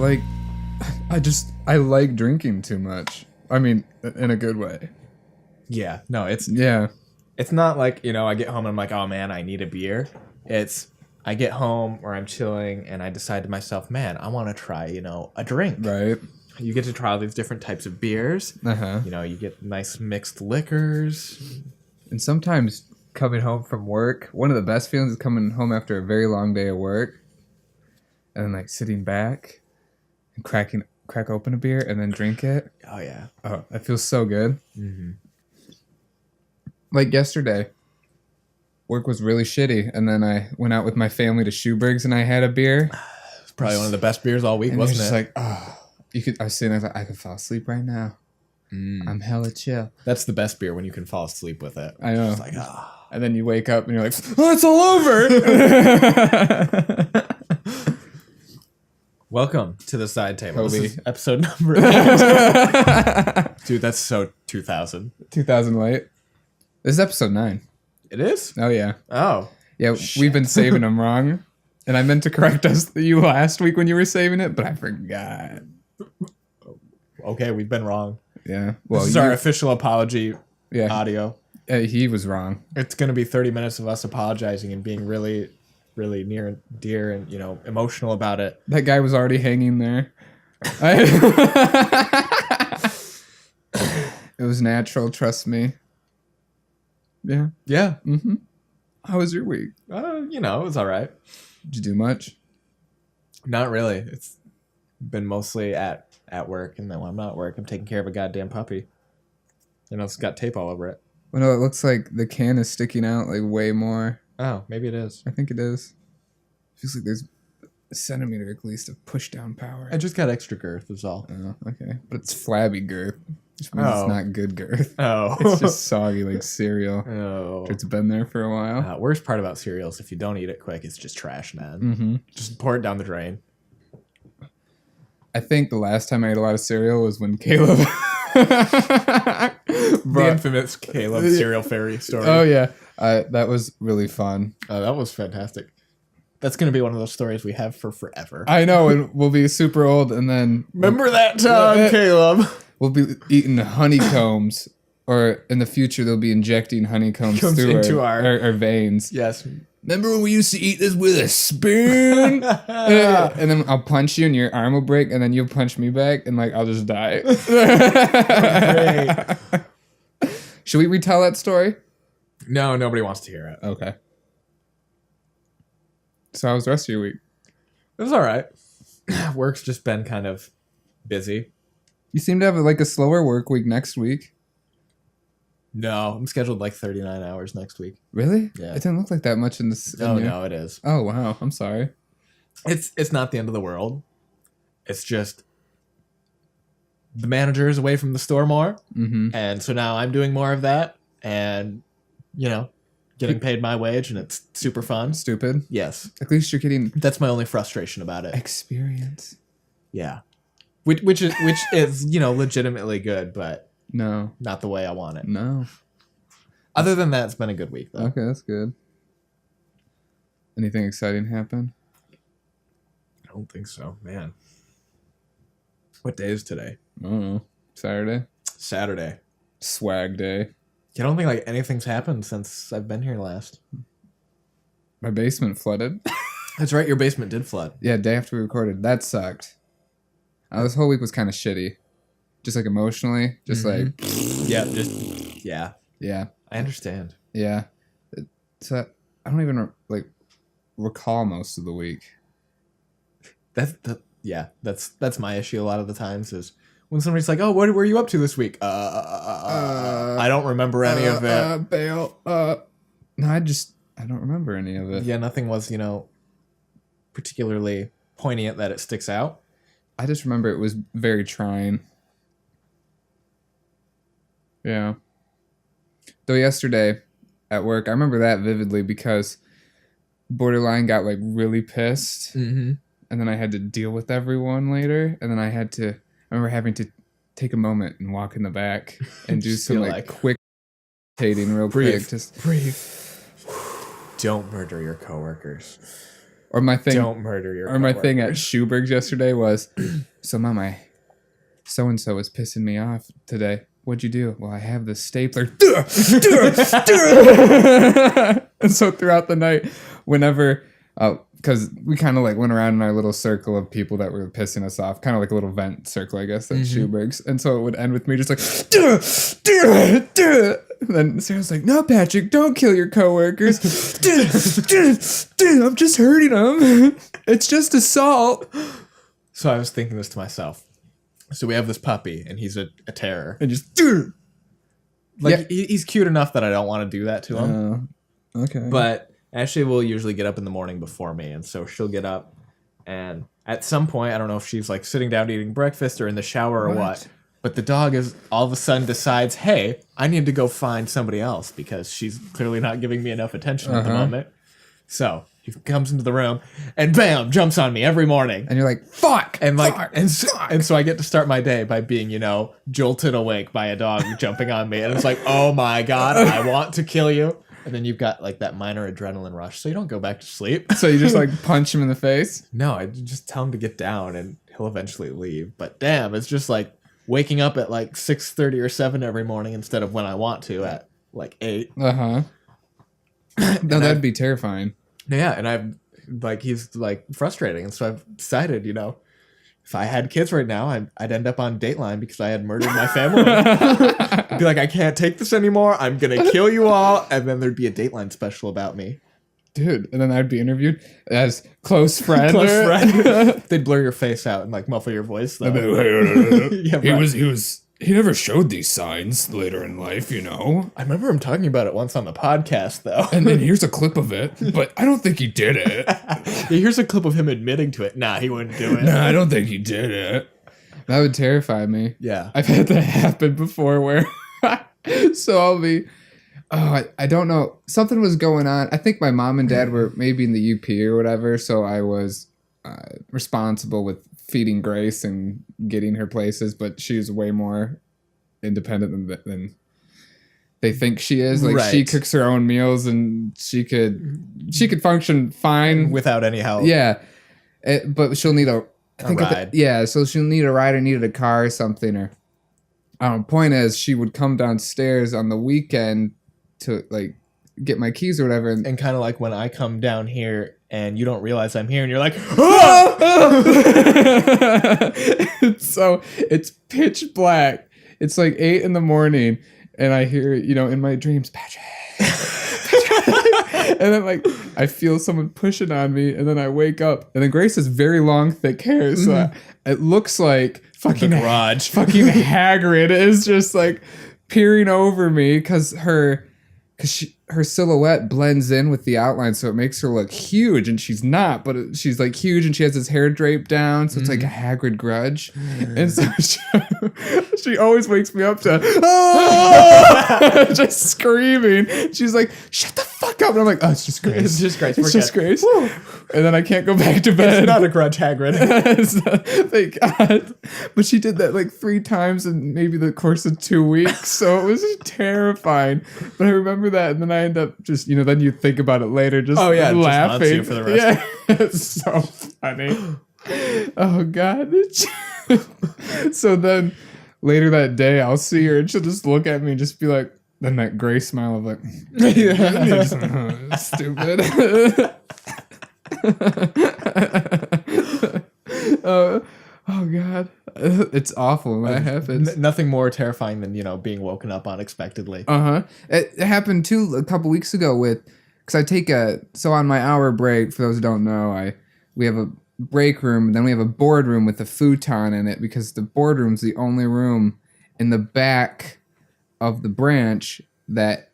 I like drinking too much. I mean, in a good way. Yeah. No, it's not like, I get home and I'm like, oh man, I need a beer. It's I get home or I'm chilling and I decide to myself, man, I want to try, a drink. Right. You get to try all these different types of beers. Uh-huh. You get nice mixed liquors. And sometimes coming home from work, one of the best feelings is coming home after a very long day of work and then like sitting back and crack open a beer and then drink it. Oh, yeah. Oh, that feels so good. Mm-hmm. Like yesterday, work was really shitty, and then I went out with my family to Shoeberg's and I had a beer. It's probably one of the best beers all week, and wasn't just it? like, oh, I was sitting there like, I could fall asleep right now. I'm hella chill. That's the best beer when you can fall asleep with it. I know. It's like, ah. And then you wake up and you're like, oh, it's all over. Welcome to the side table. Kobe. This is episode number 8. Dude, that's so 2000. 2000 late. This is episode 9. It is? Oh, yeah. Oh. Yeah, Shit. We've been saving them wrong. And I meant to correct you last week when you were saving it, but I forgot. Okay, we've been wrong. Yeah. Well, This is our official apology yeah. audio. He was wrong. It's going to be 30 minutes of us apologizing and being really, really near and dear and, emotional about it. That guy was already hanging there. It was natural, trust me. Yeah. Yeah. Mm-hmm. How was your week? It was all right. Did you do much? Not really. It's been mostly at work, and then when I'm not at work, I'm taking care of a goddamn puppy. It's got tape all over it. Well, no, it looks like the can is sticking out like way more. Oh, maybe it is. I think it is. Feels like there's a centimeter at least of push down power. I just got extra girth, is all. Oh, okay. But it's flabby girth, which means it's not good girth. Oh. It's just soggy like cereal. Oh. It's been there for a while. Worst part about cereal is if you don't eat it quick, it's just trash, man. Mm-hmm. Just pour it down the drain. I think the last time I ate a lot of cereal was when Caleb... The infamous Caleb cereal fairy story. Oh, yeah. That was really fun. Oh, that was fantastic. That's going to be one of those stories we have for forever. I know, and we'll be super old, and then... Remember that time, Caleb? We'll be eating honeycombs, or in the future, they'll be injecting honeycombs through our veins. Yes. Remember when we used to eat this with a spoon? And then I'll punch you and your arm will break and then you'll punch me back and I'll just die. Great. Should we retell that story? No, nobody wants to hear it. Okay. So how was the rest of your week? It was all right. Work's just been kind of busy. You seem to have a slower work week next week. No, I'm scheduled 39 hours next week. Really? Yeah. It didn't look like that much in this. No, it is. Oh, wow. I'm sorry. It's not the end of the world. It's just the manager is away from the store more. Mm-hmm. And so now I'm doing more of that and, getting paid my wage and it's super fun. Stupid. Yes. At least you're getting... That's my only frustration about it. Experience. Yeah. Which is, legitimately good, but... No. Not the way I want it. No. Other than that, it's been a good week, though. Okay, that's good. Anything exciting happen? I don't think so, man. What day is today? I don't know. Saturday? Saturday. Swag day. I don't think anything's happened since I've been here last. My basement flooded. That's right, your basement did flood. Yeah, day after we recorded. That sucked. This whole week was kind of shitty. Just emotionally, just Yeah. Yeah. I understand. Yeah. So I don't even recall most of the week. That's my issue a lot of the times is when somebody's like, "Oh, what were you up to this week?" I don't remember any of it. Bail. No, I don't remember any of it. Yeah, nothing was, particularly poignant that it sticks out. I just remember it was very trying. Yeah. Though yesterday at work, I remember that vividly because Borderline got really pissed. Mm-hmm. And then I had to deal with everyone later. And then I remember having to take a moment and walk in the back and do some quick meditating real quick. Just breathe. Don't murder your coworkers. Or my thing. Don't murder your. Or my thing at Schuberg's yesterday was, so Mama, so and so was pissing me off today. What'd you do? Well, I have this stapler. And so throughout the night, whenever, because we kind of like went around in our little circle of people that were pissing us off, kind of like a little vent circle, I guess, at Schuberg's. And so it would end with me just like, and then Sarah's like, no, Patrick, don't kill your coworkers. I'm just hurting them. It's just assault. So I was thinking this to myself. So we have this puppy, and he's a terror. And just, he's cute enough that I don't want to do that to him. Okay. But Ashley will usually get up in the morning before me, and so she'll get up, and at some point, I don't know if she's like sitting down eating breakfast or in the shower or what, but the dog is all of a sudden decides, hey, I need to go find somebody else because she's clearly not giving me enough attention at the moment. So he comes into the room and bam, jumps on me every morning. And you're like, fuck! And like, fuck, and fuck. so I get to start my day by being, jolted awake by a dog jumping on me. And it's like, oh my God, I want to kill you. And then you've got like that minor adrenaline rush. So you don't go back to sleep. So you just like punch him in the face? No, I just tell him to get down and he'll eventually leave. But damn, it's just like waking up at like 6:30 or 7 every morning instead of when I want to at like 8. No, that'd be terrifying. Yeah, and I've like he's like frustrating, and so I've decided, if I had kids right now, I'd end up on Dateline because I had murdered my family. I'd be like, I can't take this anymore. I'm gonna kill you all, and then thered be a Dateline special about me, dude. And then I'd be interviewed as close friend. Close friend. They'd blur your face out and like muffle your voice. Though. Yeah, right. He never showed these signs later in life, I remember him talking about it once on the podcast, though. And then here's a clip of it, but I don't think he did it. Yeah, here's a clip of him admitting to it. Nah, he wouldn't do it. Nah, I don't think he did it. That would terrify me. Yeah. I've had that happen before where... so I'll be... Oh, I don't know. Something was going on. I think my mom and dad were maybe in the UP or whatever, so I was responsible with feeding Grace and getting her places, but she's way more independent than they think she is. Like she cooks her own meals and she could function fine without any help. Yeah, but she'll need a ride. So she'll need a ride or needed a car or something. Or point is, she would come downstairs on the weekend to like get my keys or whatever, and kind of like when I come down here and you don't realize I'm here and you're like, so it's pitch black. It's like 8 a.m. and I hear, in my dreams, Patrick. And then like I feel someone pushing on me, and then I wake up, and then Grace has very long, thick hair, so it looks like fucking garage. Fucking Hagrid is just like peering over me because her silhouette blends in with the outline, so it makes her look huge, and she's not, but she's like huge, and she has his hair draped down, so it's like a Hagrid grudge. And so she always wakes me up to just screaming. She's like, shut the fuck up. And I'm like, oh, it's just Grace. It's just Grace. It's just Grace. And then I can't go back to bed. It's not a grudge, Hagrid. Thank God. But she did that like 3 times in maybe the course of 2 weeks, so it was terrifying. But I remember that, and then I end up just, then you think about it later, just laughing. Just haunts you for the rest. Yeah, it's so funny. Oh God. So then later that day, I'll see her, and she'll just look at me and just be like, then that gray smile of like, stupid. Oh God, it's awful when that happens. Nothing more terrifying than being woken up unexpectedly. It happened too a couple weeks ago because I take on my hour break. For those who don't know, we have a break room, and then we have a boardroom with a futon in it, because the boardroom's the only room in the back of the branch that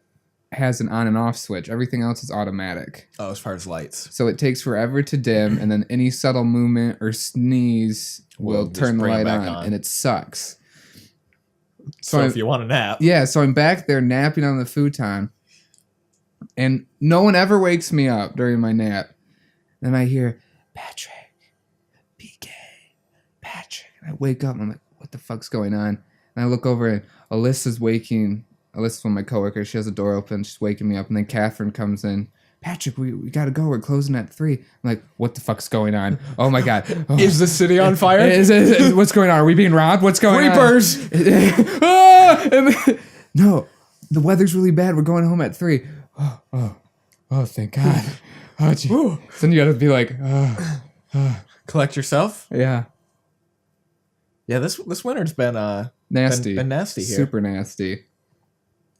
has an on and off switch. Everything else is automatic. Oh, as far as lights. So it takes forever to dim, and then any subtle movement or sneeze will turn the light on, and it sucks. So if you want a nap. Yeah, so I'm back there napping on the futon, and no one ever wakes me up during my nap. Then I hear, Patrick, PK, Patrick. And I wake up, and I'm like, what the fuck's going on? And I look over, and Alyssa's waking. Alyssa's one of my coworkers. She has the door open. She's waking me up. And then Catherine comes in. Patrick, we gotta go. We're closing at 3. I'm like, what the fuck's going on? Oh my god. Oh. Is the city on fire? What's going on? Are we being robbed? What's going Reapers! on? Ah! No, the weather's really bad. We're going home at 3. Oh, thank God. Oh, gee. Then you gotta be like, Collect yourself. yeah. Yeah, this winter's been Nasty. Been nasty here. Super nasty.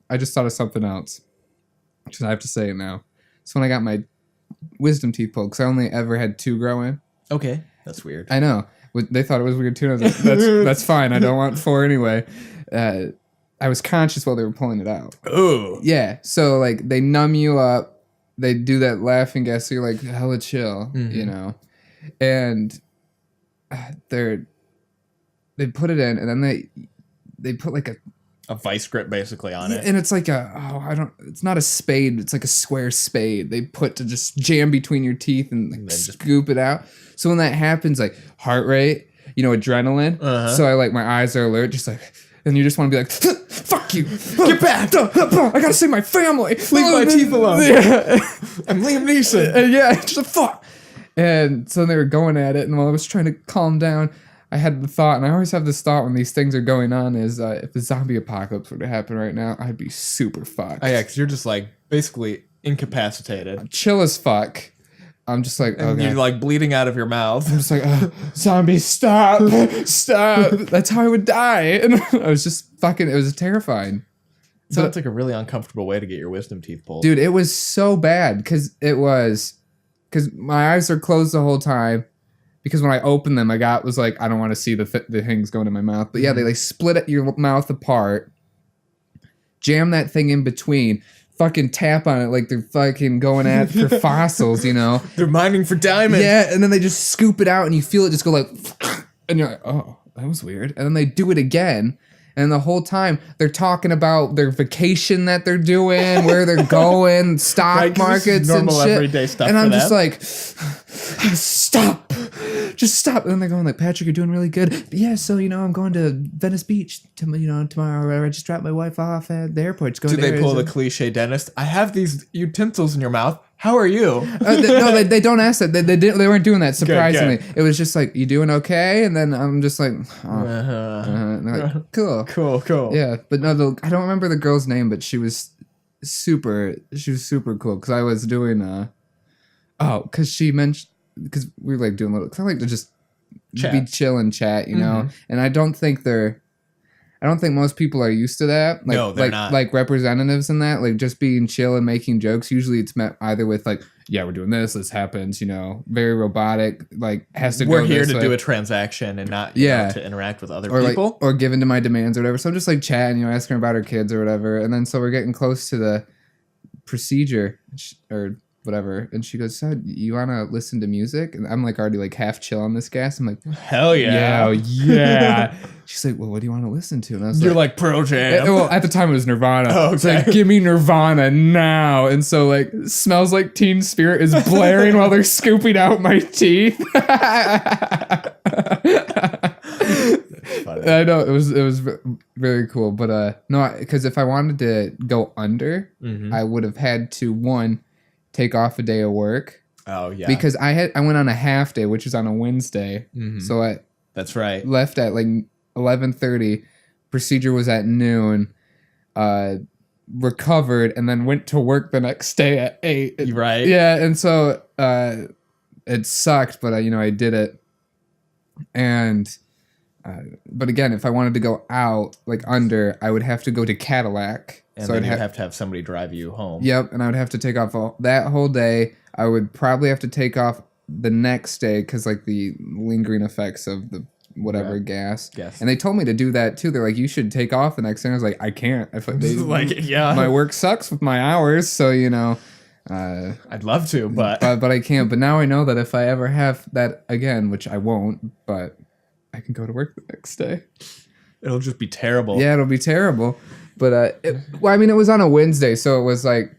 I just thought of something else. Just I have to say it now. So when I got my wisdom teeth pulled, because I only ever had 2 grow in. Okay, that's weird. I know. They thought it was weird too. And I was like, that's fine. I don't want 4 anyway. I was conscious while they were pulling it out. Ooh. Yeah. So like they numb you up. They do that laughing gas. So you're like hella chill, you know. And they put it in, and then they put like a vice grip basically on it. And it's like it's not a spade, it's like a square spade they put to just jam between your teeth and like scoop it out. So when that happens, like heart rate, adrenaline. So I like my eyes are alert, just like, and you just want to be like, fuck you, get back, I gotta save my family, leave my teeth alone. Yeah. I'm Liam Neeson. And yeah, just a fuck. And so they were going at it, and while I was trying to calm down, I had the thought, and I always have this thought when these things are going on, is if the zombie apocalypse were to happen right now, I'd be super fucked. Oh yeah, because you're just like basically incapacitated. Chill as fuck. I'm just like, and you're like bleeding out of your mouth. I'm just like, zombies, stop. That's how I would die. And I was just fucking, it was terrifying. Sounds like a really uncomfortable way to get your wisdom teeth pulled. Dude, it was so bad because my eyes are closed the whole time. Because when I opened them, I was like, I don't want to see the things going in my mouth. But yeah, they like split your mouth apart, jam that thing in between, fucking tap on it like they're fucking going at for fossils, They're mining for diamonds. Yeah, and then they just scoop it out, and you feel it just go like, and you're like, oh, that was weird. And then they do it again. And the whole time they're talking about their vacation that they're doing, where they're going, stock markets and shit. Everyday stuff. And I'm just like, stop. Just stop. And then they're going like, Patrick, you're doing really good. Yeah, so I'm going to Venice Beach tomorrow. I just dropped my wife off at the airport. Do they pull the cliche dentist? I have these utensils in your mouth. How are you? No, they don't ask that. They weren't doing that, surprisingly. Good. It was just like, you doing okay? And then I'm just like, like, cool. Yeah, but no, I don't remember the girl's name, but she was super cool. Because I was doing, because she mentioned, because we were like doing because I like to just be chill and chat, and I don't think most people are used to that. Like, no, they're not. Like representatives in that, like just being chill and making jokes. Usually it's met either with like, yeah, we're doing this happens, very robotic, like has to we're go here this to way. do a transaction and not to interact with other people. Like, or given to my demands or whatever. So I'm just like chatting, asking her about her kids or whatever. And then so we're getting close to the procedure or whatever, and she goes, so you want to listen to music? And I'm like already like half chill on this gas. I'm like, hell yeah. She's like, well, what do you want to listen to? And I was You're like Pearl Jam. Well, at the time it was Nirvana. Oh, okay. It's like, give me Nirvana now. And so like Smells Like Teen Spirit is blaring while they're scooping out my teeth. I know it was very cool, but no, because if I wanted to go under, I would have had to take off a day of work. Oh yeah. Because I went on a half day, which is on a Wednesday. So that's right. Left at like 11:30. Procedure was at noon. Recovered and then went to work the next day at 8. Right. Yeah, and so it sucked, but I did it. And but again, if I wanted to go out like under, I would have to go to Cadillac. And so then you'd have to have somebody drive you home. Yep, and I would have to take off that whole day. I would probably have to take off the next day because like the lingering effects of the whatever gas. And they told me to do that too. They're like, you should take off the next day. I was like, I can't. My work sucks with my hours, so I'd love to, but I can't. But now I know that if I ever have that again, which I won't, but I can go to work the next day. It'll just be terrible. Yeah, it'll be terrible. But it was on a Wednesday, so it was like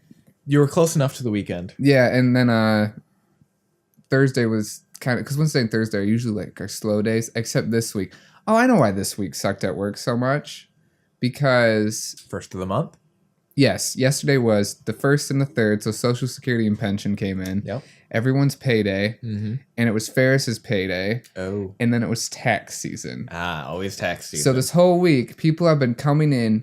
you were close enough to the weekend. Yeah, and then Thursday was kind of, because Wednesday and Thursday are usually like our slow days, except this week. Oh, I know why this week sucked at work so much. Because first of the month. Yes, yesterday was the 1st and the 3rd, so Social Security and pension came in. Yep. Everyone's payday, and it was Ferris's payday, Oh. and then it was tax season. Always tax season. So this whole week, people have been coming in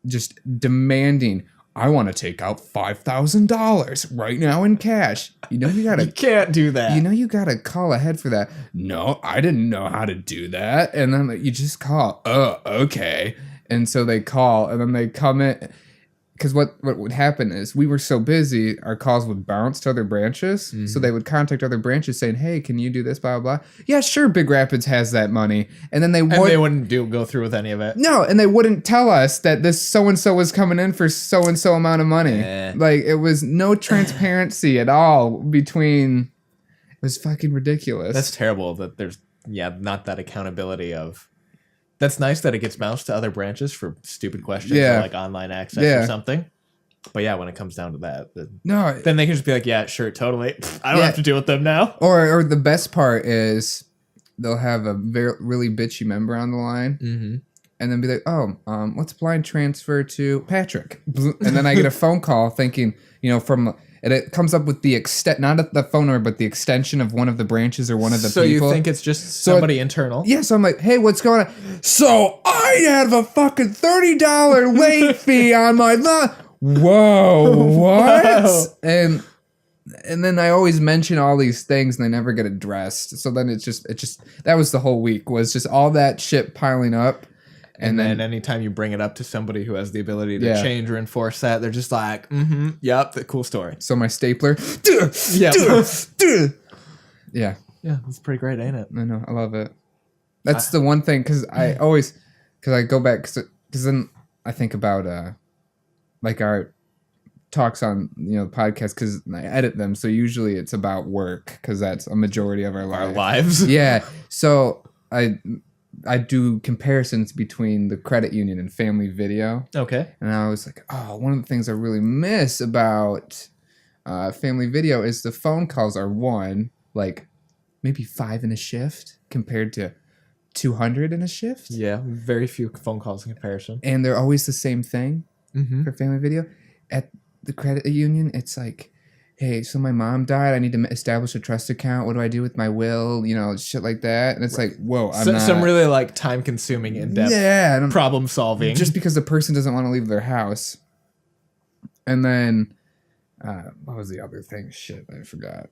just demanding, I want to take out $5,000 right now in cash. You know you gotta... You can't do that. You know you gotta call ahead for that. No, I didn't know how to do that. And then you just call. Oh, okay. And so they call, and then they come in. Because what would happen is we were so busy, our calls would bounce to other branches. So they would contact other branches saying, hey, can you do this, blah, blah, blah. Yeah, sure, Big Rapids has that money. And then they wouldn't go through with any of it. No, and they wouldn't tell us that this so-and-so was coming in for so-and-so amount of money. Like, it was no transparency at all between... It was fucking ridiculous. That's terrible that there's, not that accountability of... That's nice that it gets bounced to other branches for stupid questions or like online access or something. But when it comes down to that, then they can just be like, yeah, sure, totally. I don't have to deal with them now. Or the best part is they'll have a really bitchy member on the line and then be like, let's blind transfer to Patrick. And then I get a phone call thinking, from... And it comes up with the not the phone number, but the extension of one of the branches or one of the people. So you think it's just somebody internal? Yeah, so I'm like, hey, what's going on? So I have a fucking $30 late fee on my line. Whoa, what? Whoa. And then I always mention all these things and they never get addressed. So then it's just that was the whole week, was just all that shit piling up. And then anytime you bring it up to somebody who has the ability to change or enforce that, they're just like, yep, the cool story. So my stapler. Yeah. Yeah. Yeah, it's pretty great, ain't it? I know. I love it. That's the one thing, because I go back, because then I think about like our talks on the podcast, because I edit them. So usually it's about work, because that's a majority of our lives. Yeah. So I do comparisons between the credit union and Family Video. Okay. And I was like, one of the things I really miss about Family Video is the phone calls are like maybe 5 in a shift compared to 200 in a shift. Yeah, very few phone calls in comparison. And they're always the same thing for Family Video. At the credit union, it's like, hey, so my mom died. I need to establish a trust account. What do I do with my will? Shit like that. And it's like, whoa, some really like time-consuming, in-depth problem solving. Just because the person doesn't want to leave their house. And then, what was the other thing? Shit, I forgot.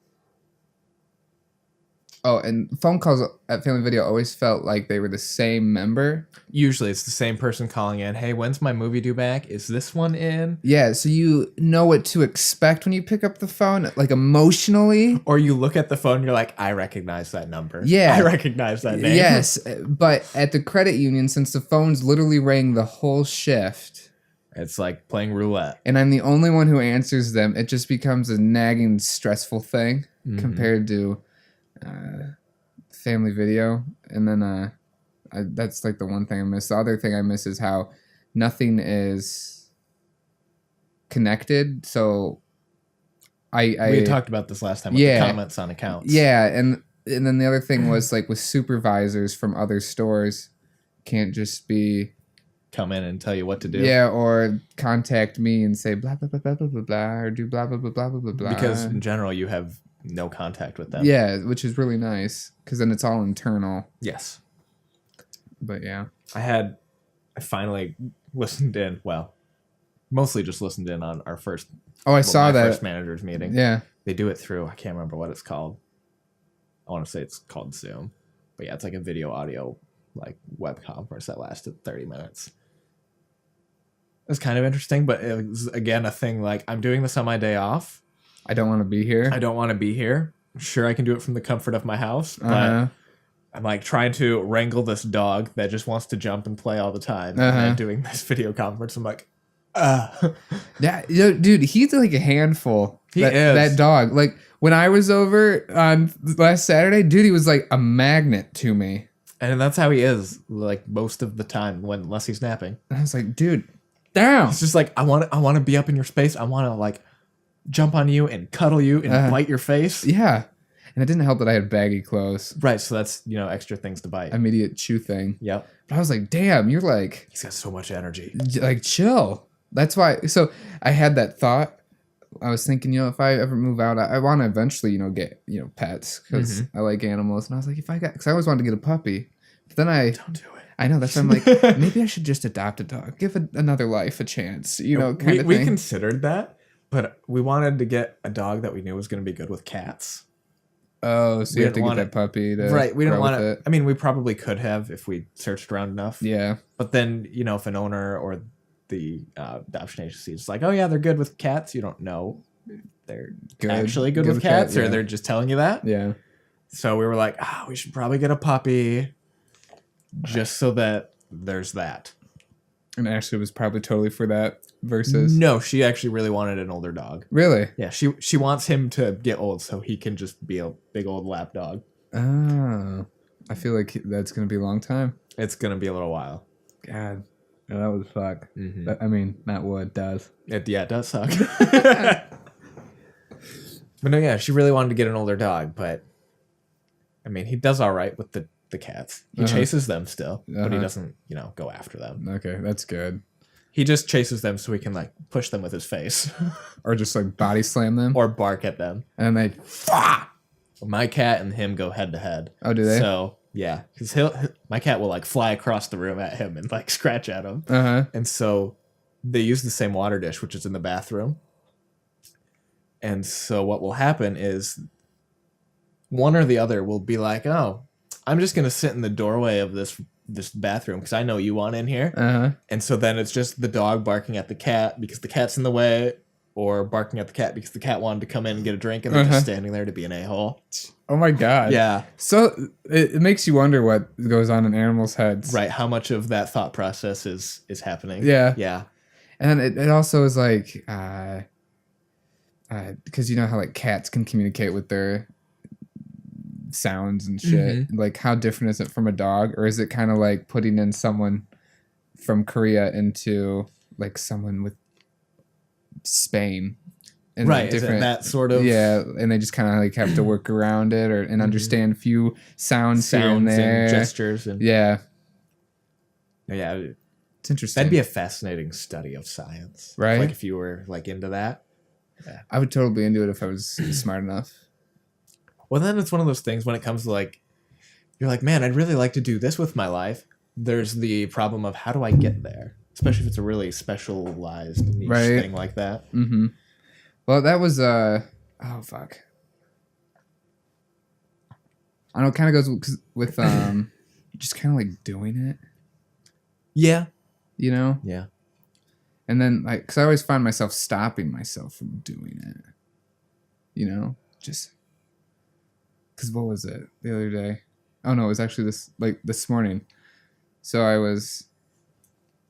Oh, and phone calls at Family Video always felt like they were the same member. Usually it's the same person calling in. Hey, when's my movie due back? Is this one in? Yeah, so you know what to expect when you pick up the phone, like emotionally. Or you look at the phone and you're like, I recognize that number. Yeah. I recognize that name. Yes, but at the credit union, since the phones literally rang the whole shift... It's like playing roulette. And I'm the only one who answers them. It just becomes a nagging, stressful thing compared to... Family Video. And then that's like the one thing I miss. The other thing I miss is how nothing is connected. So we had talked about this last time with the comments on accounts. Yeah, and then the other thing was like with supervisors from other stores can't just be come in and tell you what to do. Yeah, or contact me and say blah blah blah blah blah blah blah or do blah blah blah blah blah blah. Because in general you have no contact with them. Yeah, which is really nice because then it's all internal. Yes. But yeah. I finally listened in, mostly just listened in on our first first managers meeting. Yeah. They do it through, I can't remember what it's called. I want to say it's called Zoom. But yeah, it's like a video audio like web conference that lasted 30 minutes. It was kind of interesting, but it was again a thing like I'm doing this on my day off. I don't want to be here. I don't want to be here. Sure, I can do it from the comfort of my house, but I'm like trying to wrangle this dog that just wants to jump and play all the time. And then doing this video conference, I'm like, Yeah, dude, he's like a handful. He is. That dog. Like when I was over on last Saturday, dude, he was like a magnet to me. And that's how he is, like most of the time, unless he's napping. And I was like, dude, down. It's just like I want to be up in your space. I want to like jump on you and cuddle you and bite your face. Yeah. And it didn't help that I had baggy clothes. Right, so that's, extra things to bite. Immediate chew thing. Yep. But I was like, damn, you're like... He's got so much energy. Like, chill. That's why. So I had that thought. I was thinking, if I ever move out, I want to eventually, get, pets because I like animals. And I was like, because I always wanted to get a puppy. But then Don't do it. I know, that's why I'm like, maybe I should just adopt a dog. Give another life a chance, kind of thing. We considered that, but we wanted to get a dog that we knew was going to be good with cats. Oh, so you have to get that puppy to right. We didn't want it. I mean, we probably could have if we searched around enough. Yeah. But then, if an owner or the adoption agency is like, oh, yeah, they're good with cats, you don't know they're actually good with cats, or they're just telling you that. Yeah. So we were like, we should probably get a puppy just so that there's that. And Ashley was probably totally for that versus... No, she actually really wanted an older dog. Really? Yeah, she wants him to get old so he can just be a big old lap dog. Oh. I feel like that's going to be a long time. It's going to be a little while. God. Yeah, that would suck. Mm-hmm. I mean, not would, does. It does suck. But no, yeah, she really wanted to get an older dog, but I mean, he does all right with the cats. He chases them still, but he doesn't, go after them. Okay, that's good. He just chases them so he can like push them with his face, or just like body slam them, or bark at them, and they. My cat and him go head to head. Oh, do they? So yeah, because my cat will like fly across the room at him and like scratch at him. And so they use the same water dish, which is in the bathroom. And so what will happen is one or the other will be like, oh, I'm just going to sit in the doorway of this bathroom because I know you want in here. And so then it's just the dog barking at the cat because the cat's in the way, or barking at the cat because the cat wanted to come in and get a drink and they're just standing there to be an a-hole. Oh my God. Yeah. So it makes you wonder what goes on in animals' heads. Right. How much of that thought process is happening. Yeah. Yeah. And it also is like... because you know how like cats can communicate with their sounds and shit. Like, how different is it from a dog, or is it kind of like putting in someone from Korea into like someone with Spain? And right, different, that sort of and they just kind of like have to work around it and understand a few sounds here and there, and gestures, and yeah. It's interesting. That'd be a fascinating study of science, right? Like if you were like into that. Yeah. I would totally be into it if I was smart enough. Well, then it's one of those things when it comes to like, you're like, man, I'd really like to do this with my life. There's the problem of how do I get there? Especially if it's a really specialized niche thing like that. Mm-hmm. Well, that was, oh, fuck. I don't know, it kind of goes with just kind of like doing it. Yeah. Yeah. And then, like, because I always find myself stopping myself from doing it. Just because what was it the other day? Oh no, it was actually this morning. So I was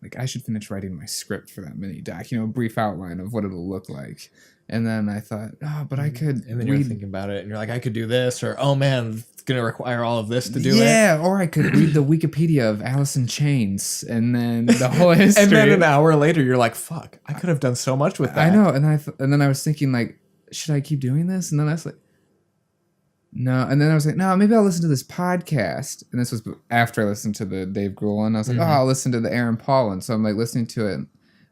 like, I should finish writing my script for that mini doc. A brief outline of what it'll look like. And then I thought, but I could. And then you're thinking about it, and you're like, I could do this, or oh man, it's gonna require all of this to do it. Yeah, or I could read the Wikipedia of Alice in Chains, and then the whole history. And then an hour later, you're like, fuck, I could have done so much with that. I know, and then I was thinking like, should I keep doing this? And then I was like, no. And then I was like, no, maybe I'll listen to this podcast. And this was after I listened to the Dave Grohl one. I was like, I'll listen to the Aaron Paul one. So I'm like listening to it,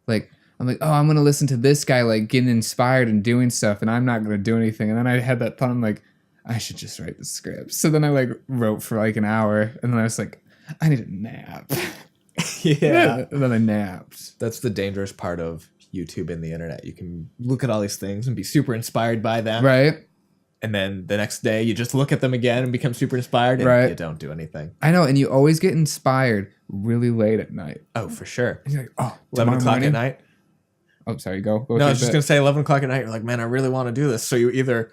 like. I'm like, I'm going to listen to this guy, like, getting inspired and doing stuff, and I'm not going to do anything. And then I had that thought, I'm like, I should just write the script. So then I, like, wrote for, like, an hour, and then I was like, I need a nap. Yeah. And then I napped. That's the dangerous part of YouTube and the internet. You can look at all these things and be super inspired by them. Right. And then the next day, you just look at them again and become super inspired, and you don't do anything. I know, and you always get inspired really late at night. Oh, for sure. And you're like, 11 o'clock at night? Oh, sorry, go. No, I was just going to say 11 o'clock at night. You're like, man, I really want to do this. So you either,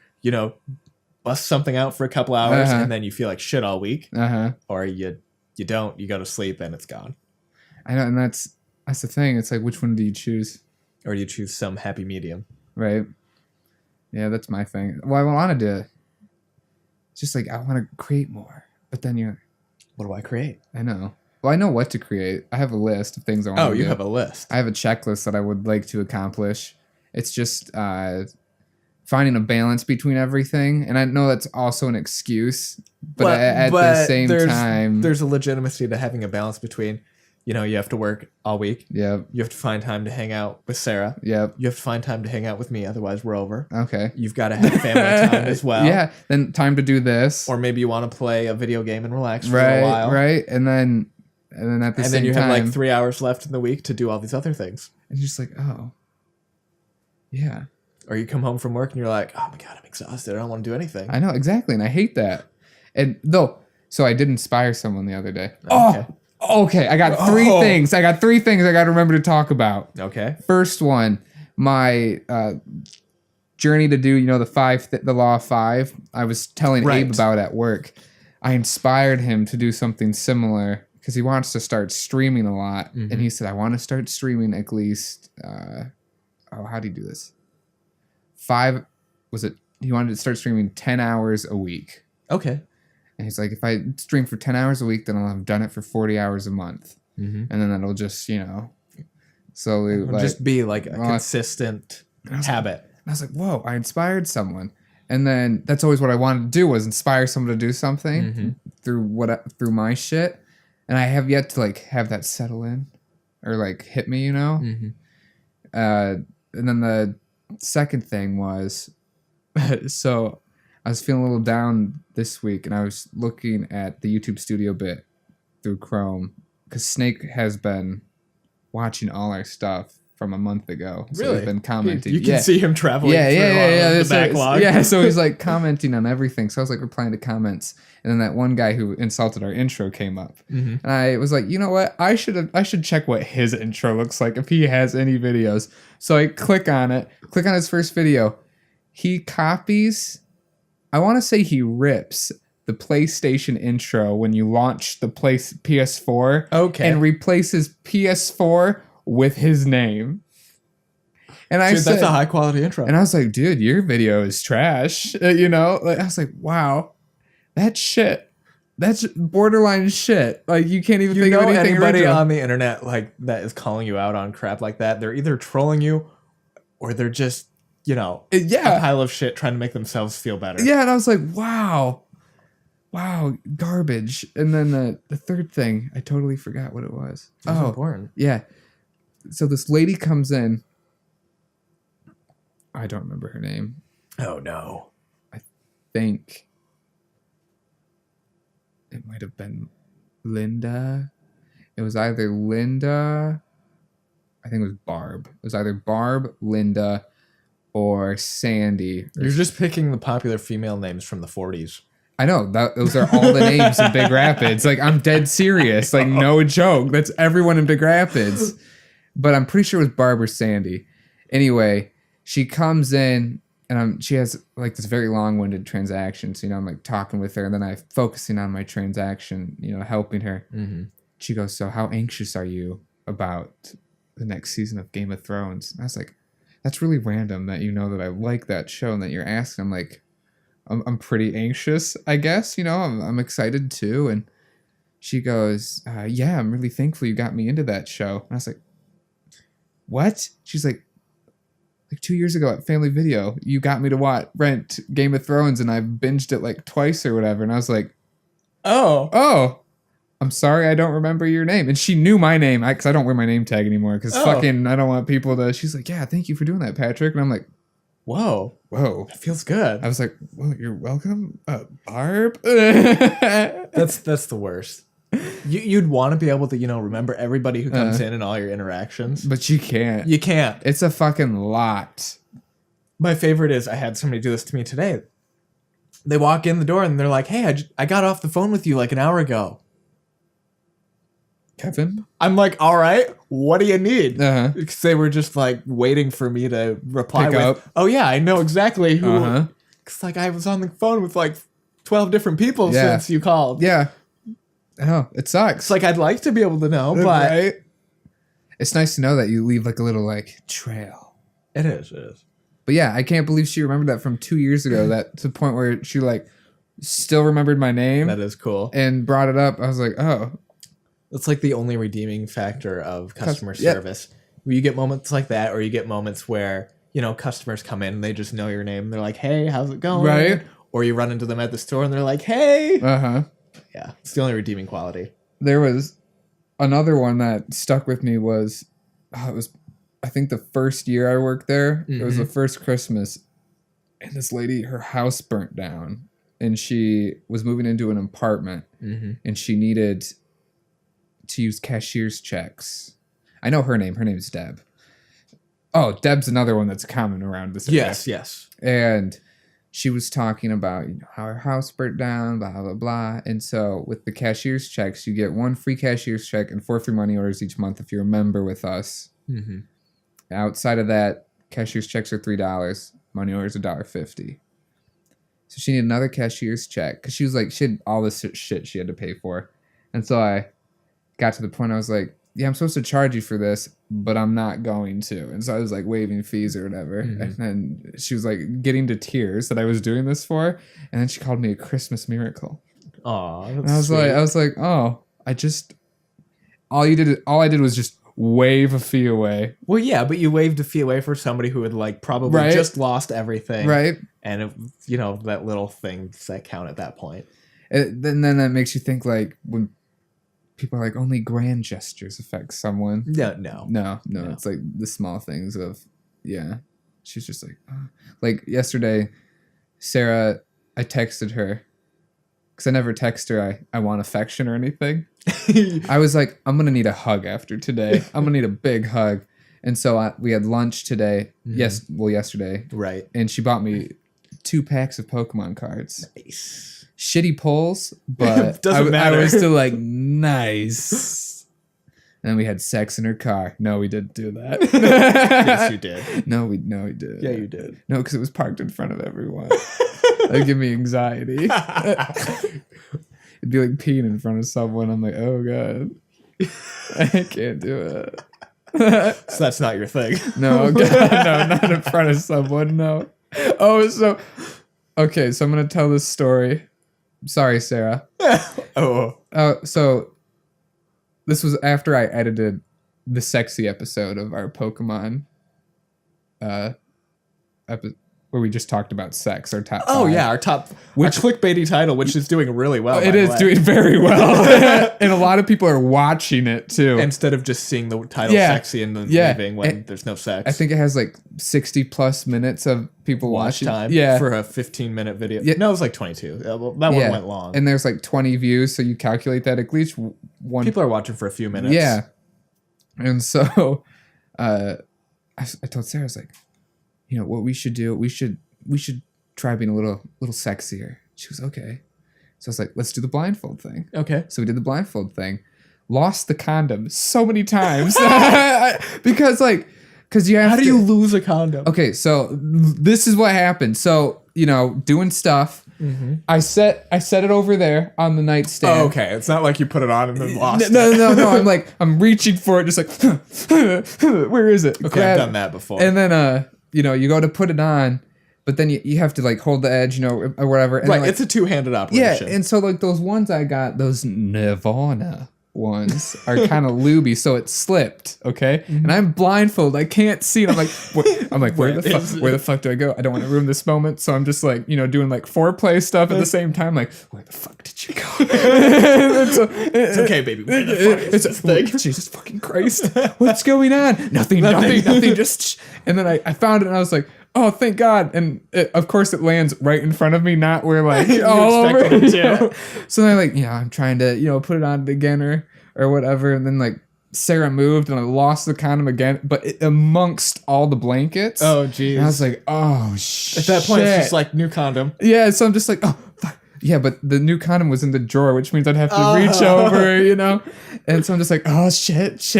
bust something out for a couple hours and then you feel like shit all week. Or you don't, you go to sleep and it's gone. I know, and that's the thing. It's like, which one do you choose? Or you choose some happy medium. Right. Yeah, that's my thing. Well, I wanted to, it's just like, I want to create more. But then what do I create? I know. Well, I know what to create. I have a list of things I want to do. Oh, you have a list. I have a checklist that I would like to accomplish. It's just finding a balance between everything. And I know that's also an excuse. But at the same time... There's a legitimacy to having a balance between you know, you have to work all week. Yep. You have to find time to hang out with Sarah. Yep. You have to find time to hang out with me, otherwise we're over. Okay. You've got to have family time as well. Yeah. Then time to do this. Or maybe you want to play a video game and relax for right. a while. Right. And then at the same time. And then you have like 3 hours left in the week to do all these other things. And you're just like, oh. Yeah. Or you come home from work and you're like, oh my God, I'm exhausted. I don't want to do anything. I know, exactly. And I hate that. And so I did inspire someone the other day. Okay. Oh, okay. I got three things. I got to remember to talk about. Okay. First one, my journey to do, the law of 5. I was telling Abe about at work. I inspired him to do something similar because he wants to start streaming a lot. Mm-hmm. And he said, I want to start streaming at least, how do you do this? 5, he wanted to start streaming 10 hours a week. Okay. And he's like, if I stream for 10 hours a week, then I'll have done it for 40 hours a month. Mm-hmm. And then that'll just, slowly. It'll just be like a consistent habit. And I was like, whoa, I inspired someone. And then that's always what I wanted to do, was inspire someone to do something through my shit. And I have yet to have that settle in or hit me, Mm-hmm. And then the second thing was, so I was feeling a little down this week, and I was looking at the YouTube Studio bit through Chrome because Snake has been watching all our stuff from a month ago. So really? He's been commenting. You can see him traveling through the backlog. Yeah, so he's commenting on everything. So I was replying to comments, and then that one guy who insulted our intro came up, and I was like, you know what? I should check what his intro looks like if he has any videos. So I click on his first video. He copies. I want to say he rips the PlayStation intro when you launch the PS4. Okay. And replaces PS4 with his name. And I said, that's a high quality intro. And I was like, dude, your video is trash. I was like, wow, that's shit. That's borderline shit. You can't even think of anything anybody original on the internet that is calling you out on crap like that. They're either trolling you or they're just, a pile of shit trying to make themselves feel better. Yeah, and I was like, wow, garbage. And then the third thing, I totally forgot what it was. That's important. Yeah. So this lady comes in. I don't remember her name. Oh, no. I think it might have been Linda. It was either Linda. I think it was Barb. It was either Barb, Linda, or Sandy. You're just picking the popular female names from the 40s. I know. Those are all the names in Big Rapids. I'm dead serious. No joke. That's everyone in Big Rapids. But I'm pretty sure it was Barb or Sandy. Anyway, she comes in and she has this very long-winded transaction. So, I'm talking with her, and then I'm focusing on my transaction, helping her. Mm-hmm. She goes, so how anxious are you about the next season of Game of Thrones? And I was like, that's really random that that I like that show and that you're asking. I'm like, I'm pretty anxious, I guess. I'm excited too. And she goes, yeah, I'm really thankful you got me into that show. And I was like, what? She's like 2 years ago at Family Video, you got me to rent Game of Thrones, and I've binged it twice or whatever. And I was like, oh, I'm sorry, I don't remember your name. And she knew my name because I don't wear my name tag anymore because I don't want people to. She's like, yeah, thank you for doing that, Patrick. And I'm like, whoa, that feels good. I was like, well, you're welcome, Barb. That's the worst. You'd want to be able to remember everybody who comes in and all your interactions, but you can't. You can't. It's a fucking lot. My favorite is I had somebody do this to me today. They walk in the door and they're like, hey, I got off the phone with you an hour ago. Kevin? I'm like, all right, what do you need? Because they were just waiting for me to reply oh yeah, I know exactly who. Because I was on the phone with 12 different people since you called. Yeah. Oh, it sucks. It's I'd like to be able to know, but right? It's nice to know that you leave a little trail. It is. But yeah, I can't believe she remembered that from 2 years ago. That to the point where she still remembered my name. That is cool. And brought it up. I was like, oh. It's the only redeeming factor of customer service. Where you get moments like that, or you get moments where, customers come in and they just know your name. And they're like, hey, how's it going? Right. Or you run into them at the store and they're like, hey. Uh-huh. Yeah. It's the only redeeming quality. There was another one that stuck with me was, it was, I think the first year I worked there, it was the first Christmas, and this lady, her house burnt down, and she was moving into an apartment, and she needed to use cashier's checks. I know her name. Her name is Deb. Oh, Deb's another one that's common around this area. Yes. And she was talking about, how her house burnt down, blah, blah, blah. And so with the cashier's checks, you get 1 free cashier's check and 4 free money orders each month if you're a member with us. Outside of that, cashier's checks are $3. Money orders $1.50. So she needed another cashier's check because she was like, she had all this shit she had to pay for. And so I got to the point I was like, yeah, I'm supposed to charge you for this, but I'm not going to. And so I was like waiving fees or whatever. And then she was like getting to tears that I was doing this for. And then she called me a Christmas miracle. Aw, and I was like, oh, all I did was just wave a fee away. Well, yeah, but you waved a fee away for somebody who had like probably just lost everything. Right. And that little things that count at that point. And then that makes you think like when people are like, only grand gestures affect someone. No. It's like the small things of, she's just like, oh. Like yesterday, Sarah, I texted her because I never text her I want affection or anything. I was like, I'm gonna need a hug after today. I'm gonna need a big hug. And so we had lunch today. Yesterday. Right. And she bought me 2 packs of Pokemon cards. Nice. Shitty pulls, but Doesn't matter. I was still like, nice. And we had sex in her car. No, we didn't do that. Yes, you did. No, we did. Yeah, you did. No, because it was parked in front of everyone. That'd give me anxiety. It'd be like peeing in front of someone. I'm like, oh god, I can't do it. So that's not your thing. No, god, no, not in front of someone. No. Oh, so okay. So I'm gonna tell this story. Sorry, Sarah. So this was after I edited the sexy episode of our Pokemon where we just talked about sex, our top 5. Oh, yeah, our clickbaity title, which is doing really well. It is doing very well. And a lot of people are watching it, too. Instead of just seeing the title sexy and then leaving when there's no sex. I think it has like 60-plus minutes of people watching. Time for a 15-minute video. Yeah. No, it was like 22. That one went long. And there's like 20 views, so you calculate that at least one. People are watching for a few minutes. Yeah. And so I told Sarah, I was like, what we should do, we should try being a little sexier. She was okay. So I was like, let's do the blindfold thing. Okay. So we did the blindfold thing. Lost the condom so many times. because you have How do you lose a condom? Okay, so this is what happened. So, doing stuff. I set it over there on the nightstand. Oh, okay. It's not like you put it on and then lost it. No. I'm reaching for it, just like, where is it? Okay, I've done that before. And then, you go to put it on, but then you have to like hold the edge, or whatever. And right, then, it's a two-handed operation. Yeah, and so like those ones I got, those Nirvana ones are kind of looby, so it slipped. Okay, and I'm blindfolded, I can't see it. I'm like, where the fuck do I go? I don't want to ruin this moment, so I'm just like, doing like foreplay stuff at the same time. Like, where the fuck did you go? It's okay, baby. Where the fuck is this thing? Jesus fucking Christ! What's going on? Nothing. Just and then I found it, and I was like, oh, thank God. And of course it lands right in front of me, not where like all over. So then I'm trying to, put it on again or whatever. And then like Sarah moved and I lost the condom again, but amongst all the blankets. Oh, geez. And I was like, oh, shit. At that point, it's just like new condom. Yeah. So I'm just like, oh, fuck. Yeah, but the new condom was in the drawer, which means I'd have to reach over, And so I'm just like, oh, shit.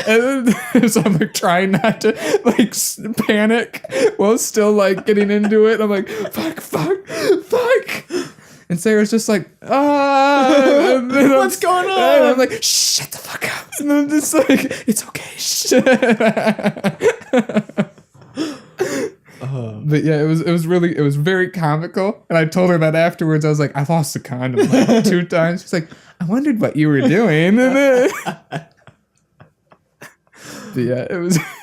And so I'm like trying not to like panic while still like getting into it. I'm like, fuck. And Sarah's just like, what's going on? And I'm like, shut the fuck up. And I'm just like, it's okay. Shit. But yeah, it was very comical. And I told her that afterwards. I was like, I lost the condom like 2 times. She's like, I wondered what you were doing. But yeah,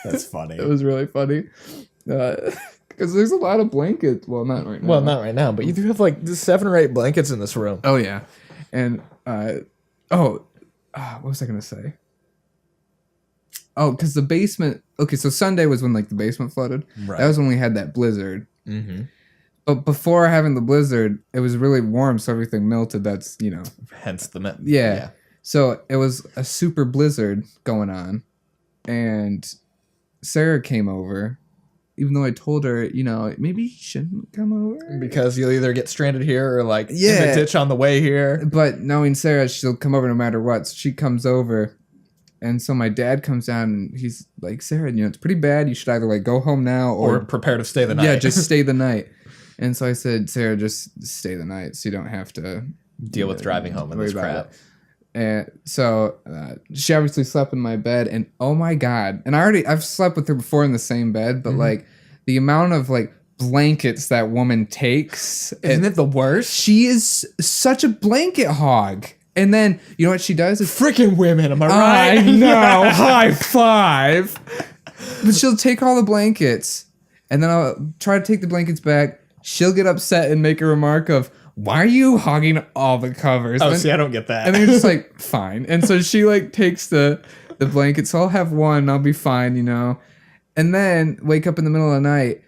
that's funny. It was really funny. Because there's a lot of blankets. Well, not right now. Well, not right now, but you do have like 7 or 8 blankets in this room. Oh, yeah. And, What was I gonna say? Oh, because the basement. Okay, so Sunday was when like the basement flooded. Right. That was when we had that blizzard. Mm-hmm. But before having the blizzard, it was really warm, so everything melted. That's Hence the yeah. So it was a super blizzard going on, and Sarah came over, even though I told her, maybe she shouldn't come over because you'll either get stranded here or like in Yeah. the ditch on the way here. But knowing Sarah, she'll come over no matter what. So she comes over. And so my dad comes down and he's like, Sarah, it's pretty bad. You should either like go home now Or prepare to stay the night. Yeah, just stay the night. And so I said, Sarah, just stay the night so you don't have to deal with driving home in this crap. And so she obviously slept in my bed, and oh my God. And I've slept with her before in the same bed, but like the amount of like blankets that woman takes. Isn't it the worst? She is such a blanket hog. And then, you know what she does? Is Freaking women, am I right? I know, high five. But she'll take all the blankets, and then I'll try to take the blankets back. She'll get upset and make a remark of, why are you hogging all the covers? Oh, see, I don't get that. And then you're just like, fine. And so she like takes the blankets. So I'll have one, I'll be fine, And then wake up in the middle of the night,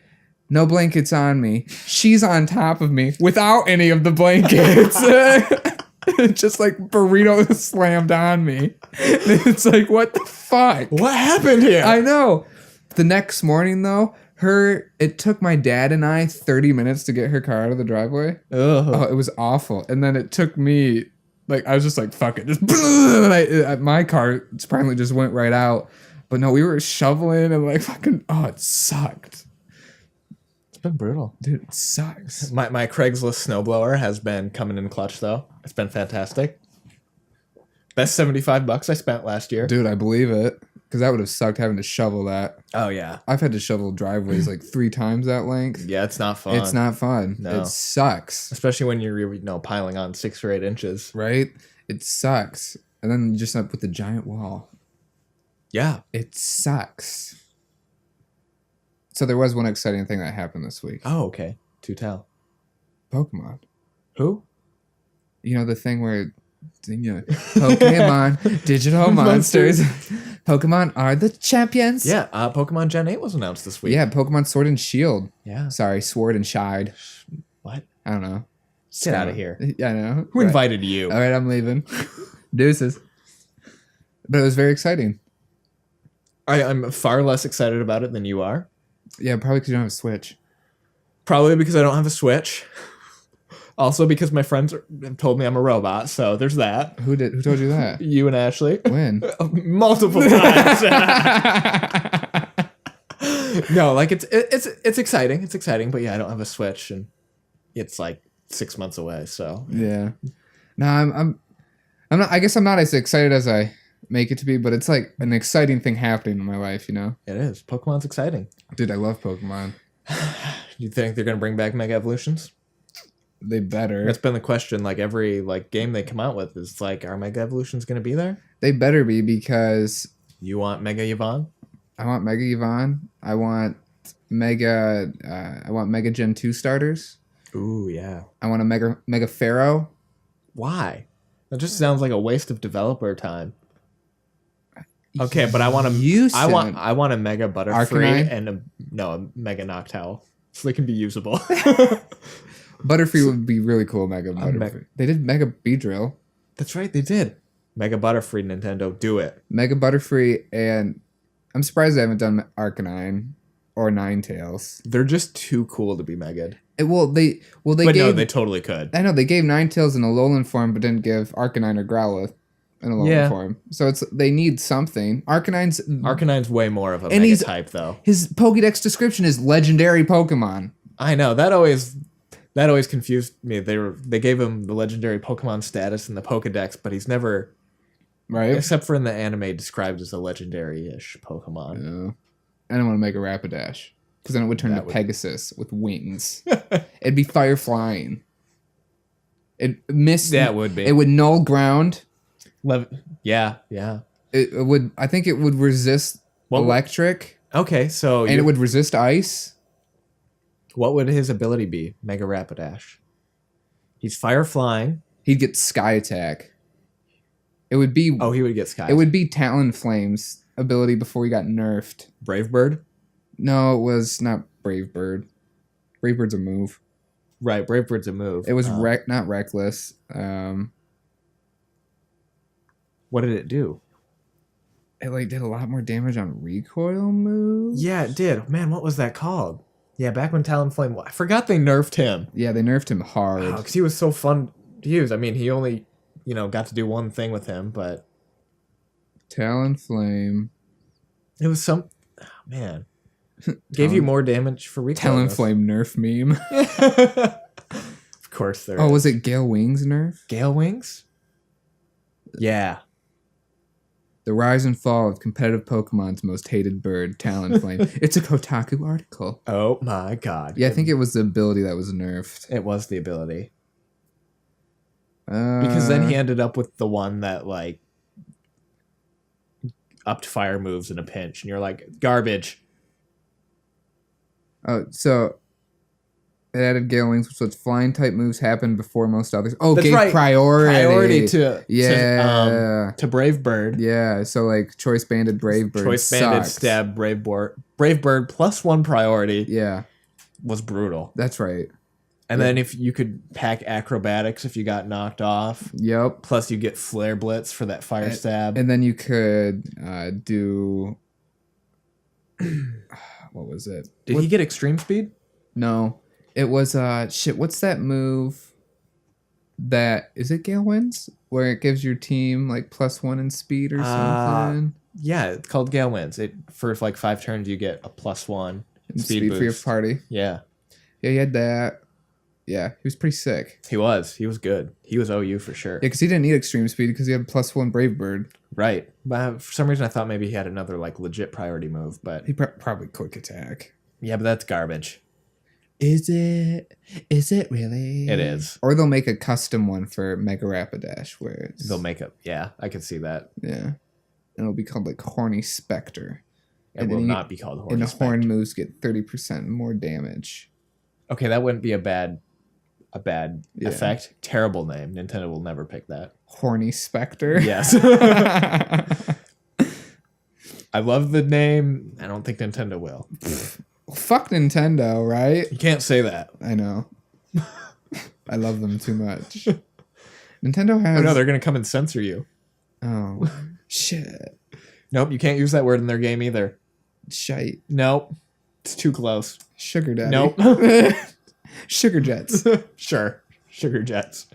no blankets on me. She's on top of me without any of the blankets. Just like burrito slammed on me. It's like, what the fuck? What happened here? I know. The next morning though, it took my dad and I 30 minutes to get her car out of the driveway. Ugh. Oh, it was awful. And then it took me, like, I was just like, fuck it. Just, and my car apparently just went right out. But no, we were shoveling and like fucking, it sucked. It's been brutal. Dude, it sucks. My Craigslist snowblower has been coming in clutch though. It's been fantastic. Best $75 I spent last year. Dude, I believe it. Because that would have sucked having to shovel that. Oh, yeah. I've had to shovel driveways like 3 times that length. Yeah, it's not fun. It's not fun. No. It sucks. Especially when you're piling on 6 or 8 inches. Right? It sucks. And then you just end up with a giant wall. Yeah. It sucks. So there was one exciting thing that happened this week. Oh, okay. To tell. Pokemon. Who? You know the thing where Pokemon, digital monsters. Pokemon are the champions. Yeah, Pokemon Gen 8 was announced this week. Yeah, Pokemon Sword and Shield. Yeah. Sorry, Sword and Shide. What? I don't know. Get out of here. Yeah, I know. Who invited you? All right, I'm leaving. Deuces. But it was very exciting. I'm far less excited about it than you are. Yeah, probably because you don't have a Switch. Probably because I don't have a Switch. Also because my friends have told me I'm a robot, so there's that. Who told you that? You and Ashley. When? Multiple times. No, like it's exciting. It's exciting, but yeah, I don't have a Switch, and it's like 6 months away. So yeah, no, I'm not. I guess I'm not as excited as I make it to be, but it's like an exciting thing happening in my life. It is. Pokemon's exciting. Dude, I love Pokemon. You think they're gonna bring back Mega Evolutions? They better. That's been the question. Like every game they come out with is like, are Mega Evolutions gonna be there? They better be, because you want Mega Yvonne? I want Mega Yvonne. I want Mega Gen 2 starters. Ooh, yeah. I want a Mega Pharaoh. Why? That just sounds like a waste of developer time. Okay, but I want a Mega Butterfree Arcanine? and a Mega Noctowl, so they can be usable. Butterfree would be really cool. Mega Butterfree. They did Mega Beedrill. That's right, they did. Mega Butterfree, Nintendo, do it. Mega Butterfree, and I'm surprised they haven't done Arcanine or Ninetales. They're just too cool to be Mega'd. They But no, they totally could. I know they gave Ninetales in a Alolan form, but didn't give Arcanine or Growlithe in a Alolan form. So they need something. Arcanine's way more of a Mega type, though. His Pokédex description is legendary Pokemon. I know that always confused me. They gave him the legendary Pokemon status in the Pokédex, but he's never, right? Except for in the anime, described as a legendary-ish Pokemon. Yeah. I don't want to make a Rapidash, because then it would turn into Pegasus with wings. It'd be fire flying. It missed. Yeah, it would be. It would null ground. Yeah. It would. I think it would resist electric. Okay, so it would resist ice. What would his ability be? Mega Rapidash. He's fire flying. He'd get Sky Attack. It would be Oh, he would get skies. it would be Talonflame's ability before he got nerfed. Brave Bird? No, it was not Brave Bird. Brave Bird's a move. Right, Brave Bird's a move. It was not Reckless. What did it do? It like did a lot more damage on recoil moves. Yeah, it did. Man, what was that called? Yeah, back when Talonflame... I forgot they nerfed him. Yeah, they nerfed him hard. Because he was so fun to use. I mean, he only, got to do one thing with him, but... Talonflame. It was some... Oh, man. Gave you more damage for recoil. Talonflame nerf meme. Of course there Oh, is. was it Gale Wings nerf? Gale Wings? Yeah. The rise and fall of competitive Pokemon's most hated bird, Talonflame. It's a Kotaku article. Oh my god. Yeah, I think it was the ability that was nerfed. It was the ability. Because then he ended up with the one that, like, upped fire moves in a pinch. And you're like, garbage. Oh, so it added Gale Wings, so its flying type moves happened before most others. Oh, That's gave right. priority to Brave Bird. Yeah, so like Choice Banded Brave Bird Choice Banded sucks. Stab Brave Bird plus 1 priority Yeah, was brutal. that's right. And then if you could pack Acrobatics if you got knocked off. Yep. Plus you get Flare Blitz for that fire stab. And then you could do... what was it? Did he get Extreme Speed? No. It was, shit, what's that move that... Is it Gale Winds? Where it gives your team, like, +1 in speed or something? Yeah, it's called Gale Winds. For, like, 5 turns, you get a +1 And speed for your boost. party. Yeah. Yeah, he had that. Yeah, he was pretty sick. He was good. He was OU for sure. Yeah, because he didn't need extreme speed because he had +1 Brave Bird. Right. But for some reason, I thought maybe he had another, like, legit priority move. But He probably Quick Attack. yeah, but that's garbage. Is it? Is it really? It is. Or they'll make a custom one for Mega Rapidash where it's... They'll make it. Yeah, I could see that. Yeah. And it'll be called, like, Horny Spectre. It And will then not be called Horny And the Spectre. horn moves get 30% more damage. Okay, that wouldn't be a bad Yeah. effect. Terrible name. Nintendo will never pick that. Horny Spectre? Yes. I love the name. I don't think Nintendo will. Fuck Nintendo, right? You can't say that. I know. I love them too much. Nintendo has... Oh no, they're going to come and censor you. Oh, shit. Nope, you can't use that word in their game either. Shite. Nope. It's too close. Sugar daddy. Nope. Sugar jets. Sure. Sugar Jets.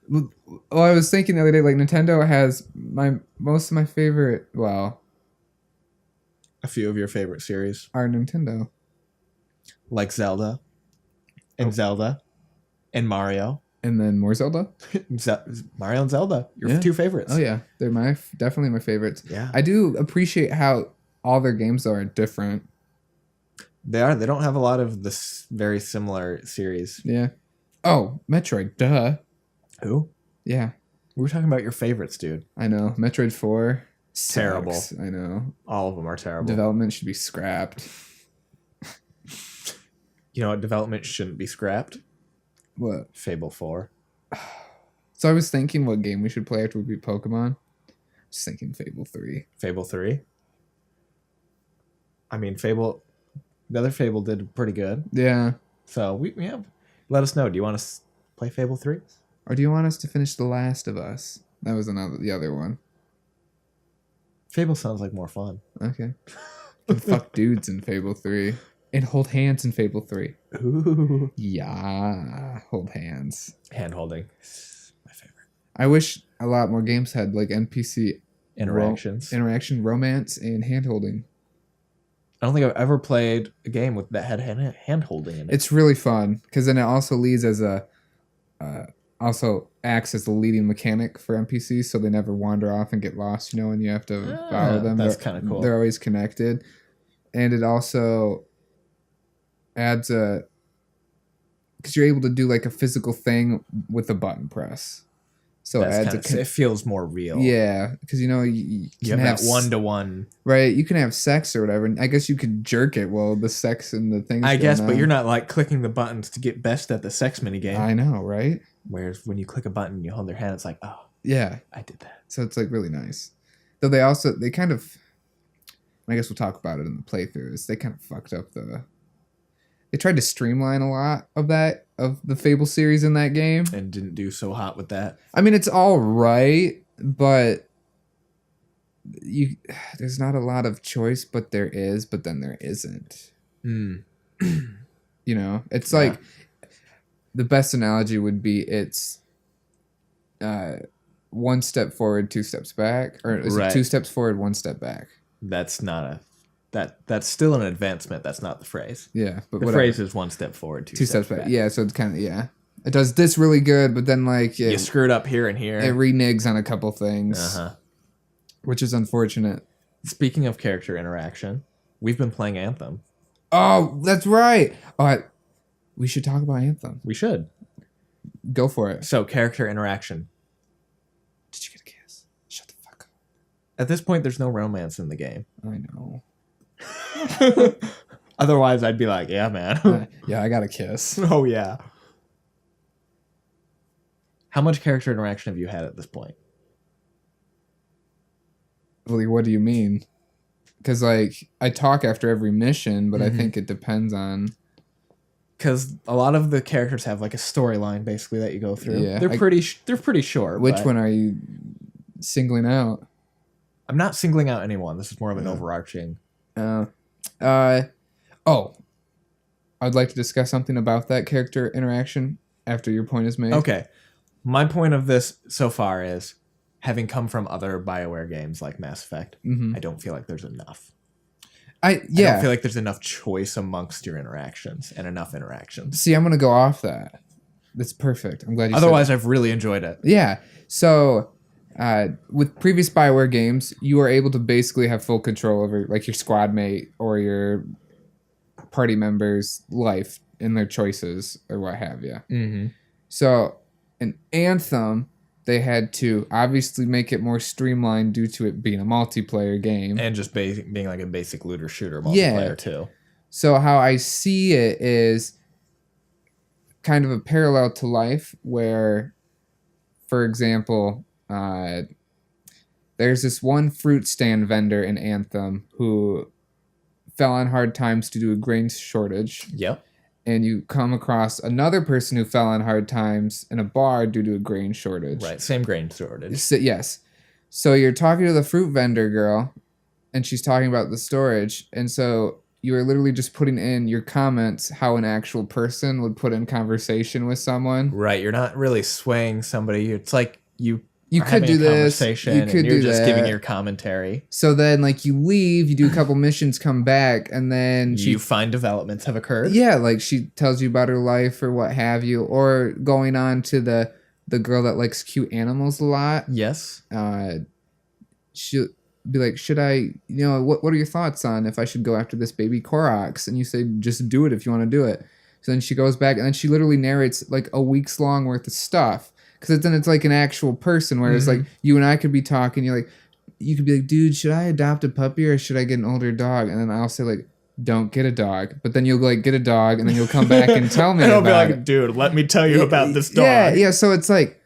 Well, I was thinking the other day, like, Nintendo has most of my favorite, well, A few of your favorite series. are Nintendo. Like Zelda. And Zelda. And Mario. And then more Zelda. Mario and Zelda. Your Yeah. 2 favorites. Oh yeah, they're definitely my favorites. Yeah. I do appreciate how all their games are different. They are. They don't have a lot of this very similar series. Yeah. Oh, Metroid, duh. Who? Yeah, We were talking about your favorites, dude. I know. Metroid 4. Terrible. sucks. I know. All of them are terrible. Development should be scrapped. You know what? Development shouldn't be scrapped. What? Fable 4. So I was thinking what game we should play after we beat Pokemon. I was thinking Fable 3. Fable 3. I mean, Fable... The other Fable did pretty good. Yeah. So, let us know. Do you want to play Fable 3? Or do you want us to finish The Last of Us? That was the other one. Fable sounds like more fun. Okay. And fuck dudes in Fable 3. And hold hands in Fable 3. Ooh. Yeah. Hold hands. Hand-holding. My favorite. I wish a lot more games had like NPC Interactions. interaction, romance, and hand holding. I don't think I've ever played a game with that had hand-holding in it. It's really fun because then it also leads as also acts as the leading mechanic for NPCs, so they never wander off and get lost. And you have to follow them. That's kind of cool. They're always connected, and it also adds because you're able to do like a physical thing with a button press. So it feels more real. Yeah, because you You have that one-to-one. Right, you can have sex or whatever, and I guess you could jerk it while the sex and the things. I guess, but on. you're not like clicking the buttons to get best at the sex minigame. I know, right? Whereas when you click a button, you hold their hand, it's like, oh, Yeah. I did that. So it's like really nice. Though they kind of, I guess we'll talk about it in the playthroughs. They kind of fucked up they tried to streamline a lot of the Fable series in that game. And didn't do so hot with that. I mean, it's all right, but there's not a lot of choice, but there is, but then there isn't. You know, it's like the best analogy would be it's one step forward, two steps back, or is it 2 steps forward, 1 step back? That's not that's still an advancement. That's not the phrase. Yeah, but the phrase is 1 step forward, two steps back. Yeah, so it's kind of it does this really good, but then like you screwed up here and here. It reneges on a couple things, which is unfortunate. Speaking of character interaction, we've been playing Anthem. Oh, that's right. We should talk about Anthem. We should. Go for it. So, character interaction. Did you get a kiss? Shut the fuck up. At this point, there's no romance in the game. I know. Otherwise, I'd be like, yeah, man. Yeah, I got a kiss. Oh, yeah. How much character interaction have you had at this point? Well, what do you mean? Because, like, I talk after every mission, but I think it depends on... Because a lot of the characters have, like, a storyline, basically, that you go through. Yeah, they're pretty short. Which one are you singling out? I'm not singling out anyone. This is more of an overarching... I'd like to discuss something about that character interaction after your point is made. Okay. My point of this so far is, having come from other BioWare games like Mass Effect, I don't feel like there's enough. I don't feel like there's enough choice amongst your interactions and enough interactions. See, I'm going to go off that. That's perfect. I'm glad you Otherwise, said that. I've really enjoyed it. Yeah. So, with previous BioWare games, you were able to basically have full control over like your squad mate or your party member's life and their choices or what have you. Mm-hmm. So, in Anthem, they had to obviously make it more streamlined due to it being a multiplayer game. And just being like a basic looter shooter multiplayer too. So how I see it is kind of a parallel to life where, for example, there's this one fruit stand vendor in Anthem who fell on hard times due to a grain shortage. Yep. And you come across another person who fell on hard times in a bar due to a grain shortage. Right, same grain shortage. So, yes. So you're talking to the fruit vendor girl, and she's talking about the storage, and so you are literally just putting in your comments how an actual person would put in conversation with someone. Right, you're not really swaying somebody. It's like you could do this. You could you're do just that. giving your commentary. So then, like, you leave, you do a couple missions, come back, and then you find developments have occurred. Yeah, like she tells you about her life or what have you, or going on to the girl that likes cute animals a lot. Yes. She'll be like, should I, what are your thoughts on if I should go after this baby Koroks? And you say, just do it if you want to do it. So then she goes back and then she literally narrates like a week's long worth of stuff. Because then it's like an actual person, whereas like you and I could be talking, you could be like, dude, should I adopt a puppy or should I get an older dog? And then I'll say like, don't get a dog. But then you'll like get a dog and then you'll come back and tell me and I'll be like, it. Dude, let me tell you about this dog. Yeah. So it's like,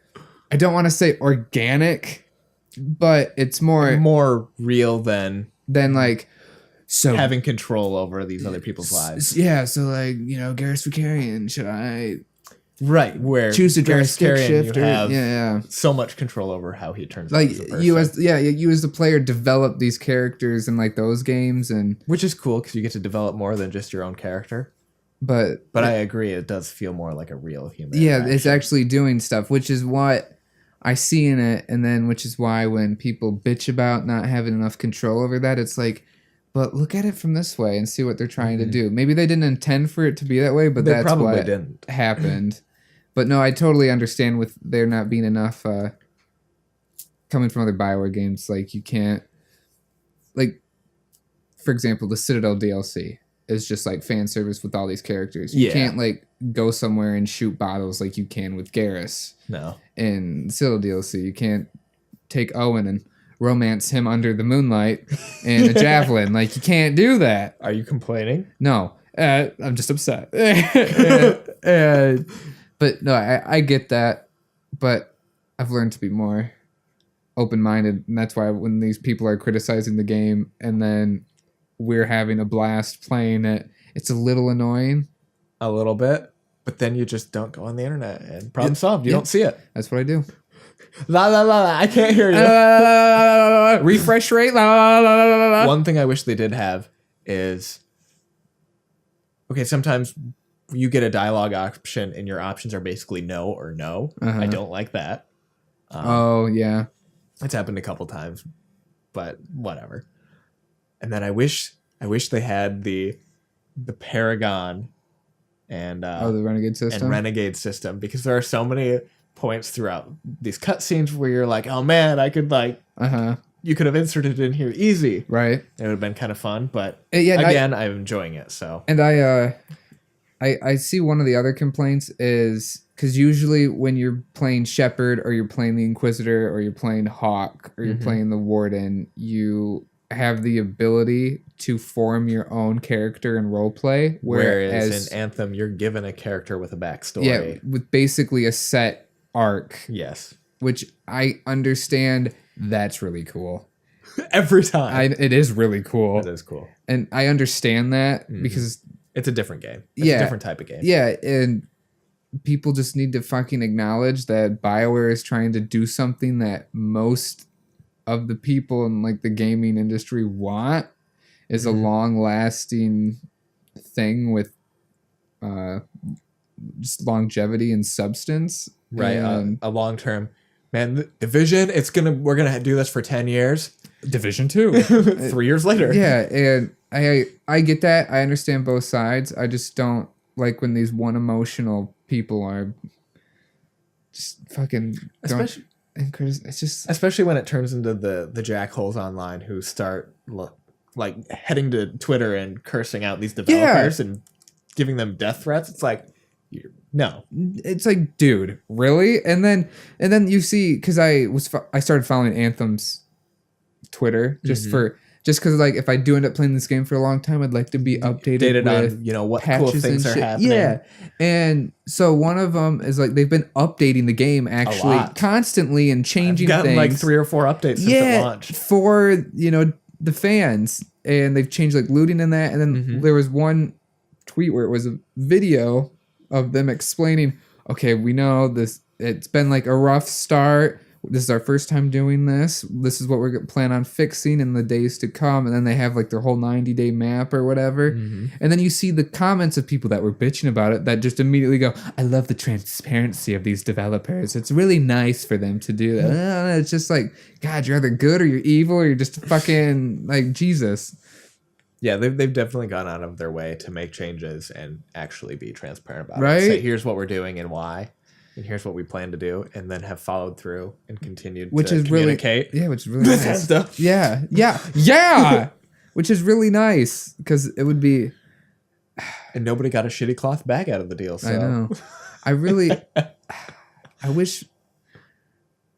I don't want to say organic, but it's more real than like, so having control over these other people's lives. Yeah. So like, Garrus Vicarian, should I... Right, where choose a drastic shift, you have yeah, so much control over how he turns like out as a person. you as the player develop these characters in like those games, and which is cool because you get to develop more than just your own character. But I agree, it does feel more like a real human. Yeah, it's actually doing stuff, which is what I see in it, and then which is why when people bitch about not having enough control over that, it's like, but look at it from this way and see what they're trying to do. Maybe they didn't intend for it to be that way, but that's probably what didn't. happened. But no, I totally understand with there not being enough coming from other BioWare games. Like, you can't... Like, for example, the Citadel DLC is just, like, fan service with all these characters. You can't, like, go somewhere and shoot bottles like you can with Garrus. No. In the Citadel DLC, you can't take Owen and romance him under the moonlight in a javelin. Like, you can't do that. Are you complaining? No. I'm just upset. But no, I get that, but I've learned to be more open-minded, and that's why when these people are criticizing the game and then we're having a blast playing it, it's a little annoying. A little bit, but then you just don't go on the internet and problem solved. You don't see it. That's what I do. La la la la. I can't hear you. Refresh rate. La, la, la, la, la, la. One thing I wish they did have is, okay, sometimes you get a dialogue option and your options are basically no or no. I don't like that. Oh yeah, it's happened a couple times, but whatever. And then I wish they had the Paragon and the Renegade system, because there are so many points throughout these cutscenes where you're like, oh man, I could like you could have inserted it in here easy, right? It would have been kind of fun, but yeah, again, I'm enjoying it. So, and I see one of the other complaints is because usually when you're playing Shepherd or you're playing the Inquisitor or you're playing Hawk or you're playing the Warden, you have the ability to form your own character and roleplay. Whereas in Anthem, you're given a character with a backstory. Yeah, with basically a set arc. Yes. Which I understand. That's really cool. Every time. It is really cool. It is cool. And I understand that because it's a different game. It's a different type of game. Yeah, and people just need to fucking acknowledge that BioWare is trying to do something that most of the people in like the gaming industry want, is a long-lasting thing with just longevity and substance. Right, a long-term. Man, Division, we're gonna do this for 10 years. Division 2. 3 years later. Yeah, and I get that. I understand both sides. I just don't like when these one emotional people are just fucking it's just especially when it turns into the jackholes online who start like heading to Twitter and cursing out these developers and giving them death threats. It's like, no, it's like, dude, really? And then you see, because I started following Anthem's Twitter just because like if I do end up playing this game for a long time, I'd like to be updated with on what cool things are happening. Yeah, and so one of them is like they've been updating the game actually constantly and changing I've gotten things. like 3 or 4 updates since it launched for the fans, and they've changed like looting in that. And then there was one tweet where it was a video of them explaining, okay, we know this. It's been like a rough start. This is our first time doing this. This is what we're plan on fixing in the days to come. And then they have like their whole 90-day map or whatever. And then you see the comments of people that were bitching about it that just immediately go, I love the transparency of these developers. It's really nice for them to do that. It's just like, God, you're either good or you're evil or you're just fucking like Jesus. Yeah, they've definitely gone out of their way to make changes and actually be transparent about it. Say, here's what we're doing and why. And here's what we plan to do, and then have followed through and continued to communicate. Which is really nice. Yeah. Which is really nice, because it would be... And nobody got a shitty cloth bag out of the deal, so... I know. I wish...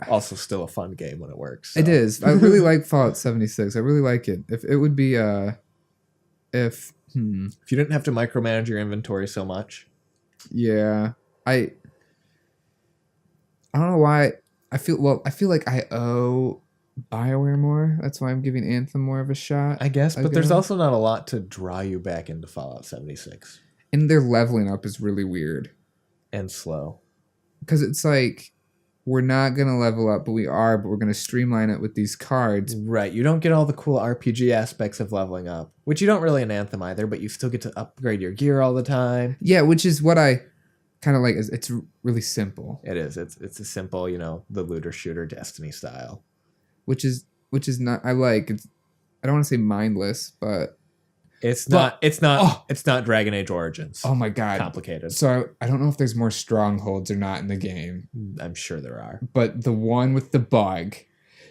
Also still a fun game when it works. So. It is. I really like Fallout 76. I really like it. If it would be... If you didn't have to micromanage your inventory so much. Yeah. I don't know why. I feel like I owe BioWare more. That's why I'm giving Anthem more of a shot, I guess. But there's also not a lot to draw you back into Fallout 76. And their leveling up is really weird. And slow. Because it's like, we're not going to level up, but we're going to streamline it with these cards. Right. You don't get all the cool RPG aspects of leveling up, which you don't really in Anthem either, but you still get to upgrade your gear all the time. Yeah, which is what I... kind of like, it's really simple. It is. It's a simple, the looter shooter Destiny style, which is not. I like. I don't want to say mindless, but it's not Dragon Age Origins. Oh my god, complicated. So I don't know if there's more strongholds or not in the game. I'm sure there are, but the one with the bug.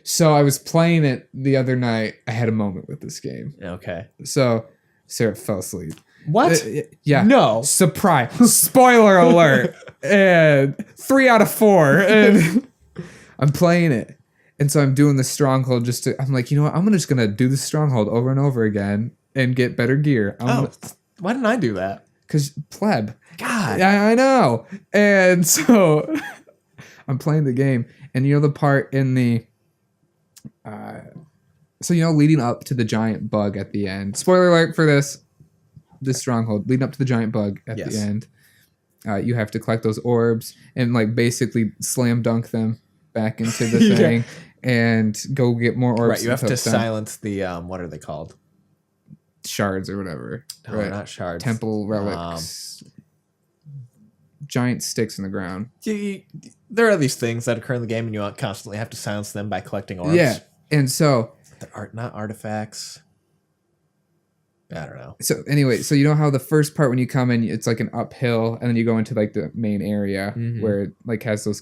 So I was playing it the other night. I had a moment with this game. Okay. So Sarah fell asleep. What? Yeah. No. Surprise. Spoiler alert. And 3 out of 4. And I'm playing it. And so I'm doing the stronghold I'm like, you know what? I'm just going to do the stronghold over and over again and get better gear. Why didn't I do that? Because pleb. God. Yeah, I know. And so I'm playing the game. And the part in the So leading up to the giant bug at the end. Spoiler alert for this stronghold. Leading up to the giant bug at the end, you have to collect those orbs and like basically slam dunk them back into the thing and go get more orbs. Right, you have to silence the what are they called? Shards or whatever. No, right? Not shards. Temple relics. Giant sticks in the ground. There are these things that occur in the game, and you constantly have to silence them by collecting orbs. Yeah, and so they're not artifacts. I don't know. So anyway, so you know how the first part when you come in, it's like an uphill, and then you go into like the main area where it like has those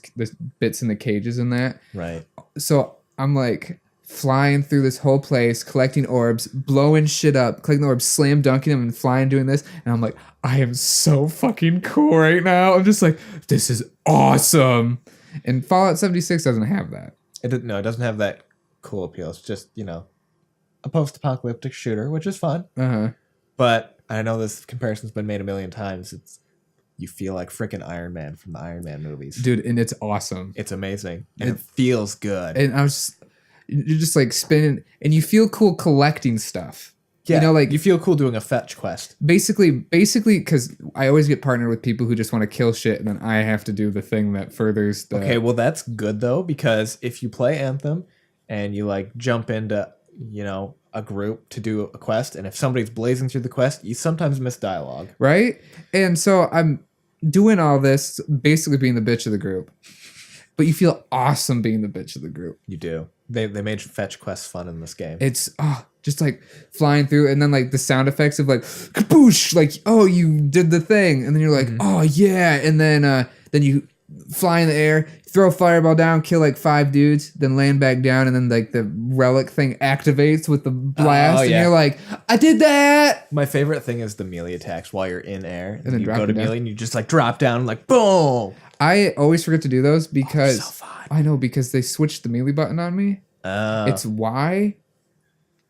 bits in the cages and that. Right. So I'm like flying through this whole place, collecting orbs, blowing shit up, collecting the orbs, slam dunking them, and flying, doing this, and I'm like, I am so fucking cool right now. I'm just like, this is awesome. And Fallout 76 doesn't have that. It doesn't have that cool appeal. It's just a post-apocalyptic shooter, which is fun. But I know this comparison's been made a million times. You feel like freaking Iron Man from the Iron Man movies, dude, and it's awesome. It's amazing, and it feels good. And you're just like spinning, and you feel cool collecting stuff. Yeah, like you feel cool doing a fetch quest. Basically, because I always get partnered with people who just want to kill shit, and then I have to do the thing that furthers the. Okay, well that's good though, because if you play Anthem and you like jump into a group to do a quest, and if somebody's blazing through the quest, you sometimes miss dialogue. Right? And so I'm doing all this, basically being the bitch of the group. But you feel awesome being the bitch of the group. You do. They made fetch quests fun in this game. It's just like flying through, and then like the sound effects of like kaboosh, like, oh, you did the thing, and then you're like, oh yeah, and then you fly in the air, throw a fireball down, kill like 5 dudes, then land back down, and then like the relic thing activates with the blast, and you're like, I did that. My favorite thing is the melee attacks while you're in air, and then you go to melee and you just like drop down and like boom. I always forget to do those because so I know, because they switched the melee button on me. It's Y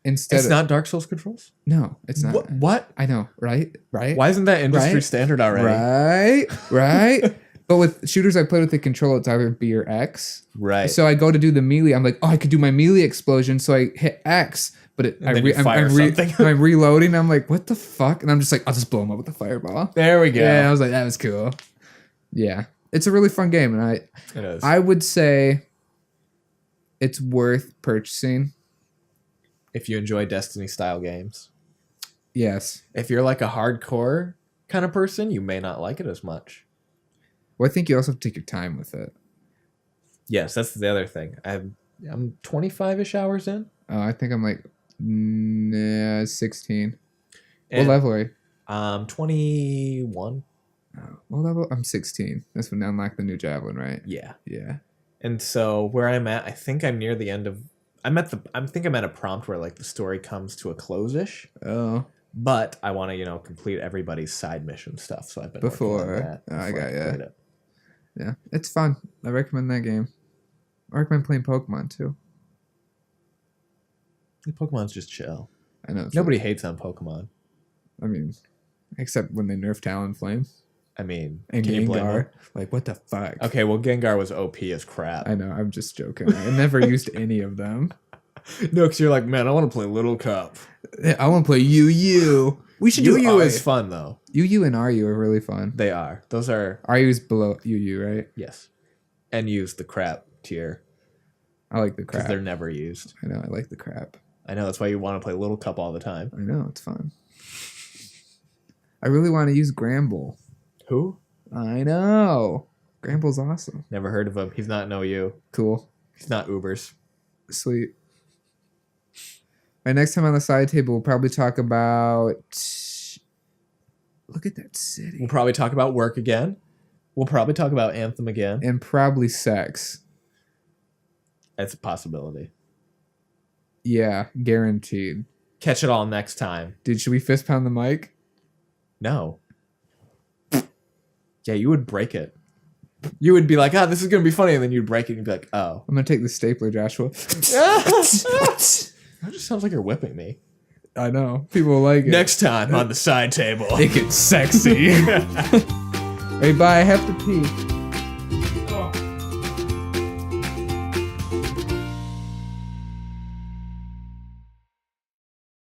instead. It's not Dark Souls controls. No, it's not. What? I know, right? Why isn't that industry standard already? Right. But with shooters I played with the controller, it's either B or X. Right. So I go to do the melee. I'm like, oh, I could do my melee explosion. So I hit X, but I'm reloading. I'm like, what the fuck? And I'm just like, I'll just blow him up with a fireball. There we go. Yeah, I was like, that was cool. Yeah, it's a really fun game, and it is. I would say it's worth purchasing if you enjoy Destiny style games. Yes. If you're like a hardcore kind of person, you may not like it as much. Well, I think you also have to take your time with it. Yes, that's the other thing. I'm 25-ish hours in. Oh, I think I'm like 16. And what level are you? 21. Oh, what level? I'm 16. That's when I unlock the new javelin, right? Yeah. Yeah. And so where I'm at, I think I'm near the end of. I'm at a prompt where like the story comes to a close-ish. Oh. But I want to complete everybody's side mission stuff. So I've been working on that. I got you. Yeah, it's fun. I recommend that game. I recommend playing Pokemon too. Pokemon's just chill. I know. Nobody hates on Pokemon. I mean, except when they nerf Talonflame. I mean, and Gengar. Like, what the fuck? Okay, well, Gengar was OP as crap. I know. I'm just joking. I never used any of them. No, because you're like, man, I want to play Little Cup. I want to play UU. We should do UU is fun though. UU and RU are really fun. They are. Those are. RU's below UU, right? Yes. And use the crap tier. I like the crap. Because they're never used. I know. I like the crap. I know. That's why you want to play Little Cup all the time. I know. It's fun. I really want to use Gramble. Who? I know. Gramble's awesome. Never heard of him. He's not no you. Cool. He's not Ubers. Sweet. My next time on the side table, we'll probably talk about. Look at that city. We'll probably talk about work again. We'll probably talk about Anthem again. And probably sex. That's a possibility. Yeah, guaranteed. Catch it all next time. Dude, should we fist pound the mic? No. Yeah, you would break it. You would be like, this is going to be funny. And then you'd break it and you'd be like, oh. I'm going to take the stapler, Joshua. That just sounds like you're whipping me. I know. People will like it. Next time on the side table. It gets sexy. Hey, bye. I have to pee.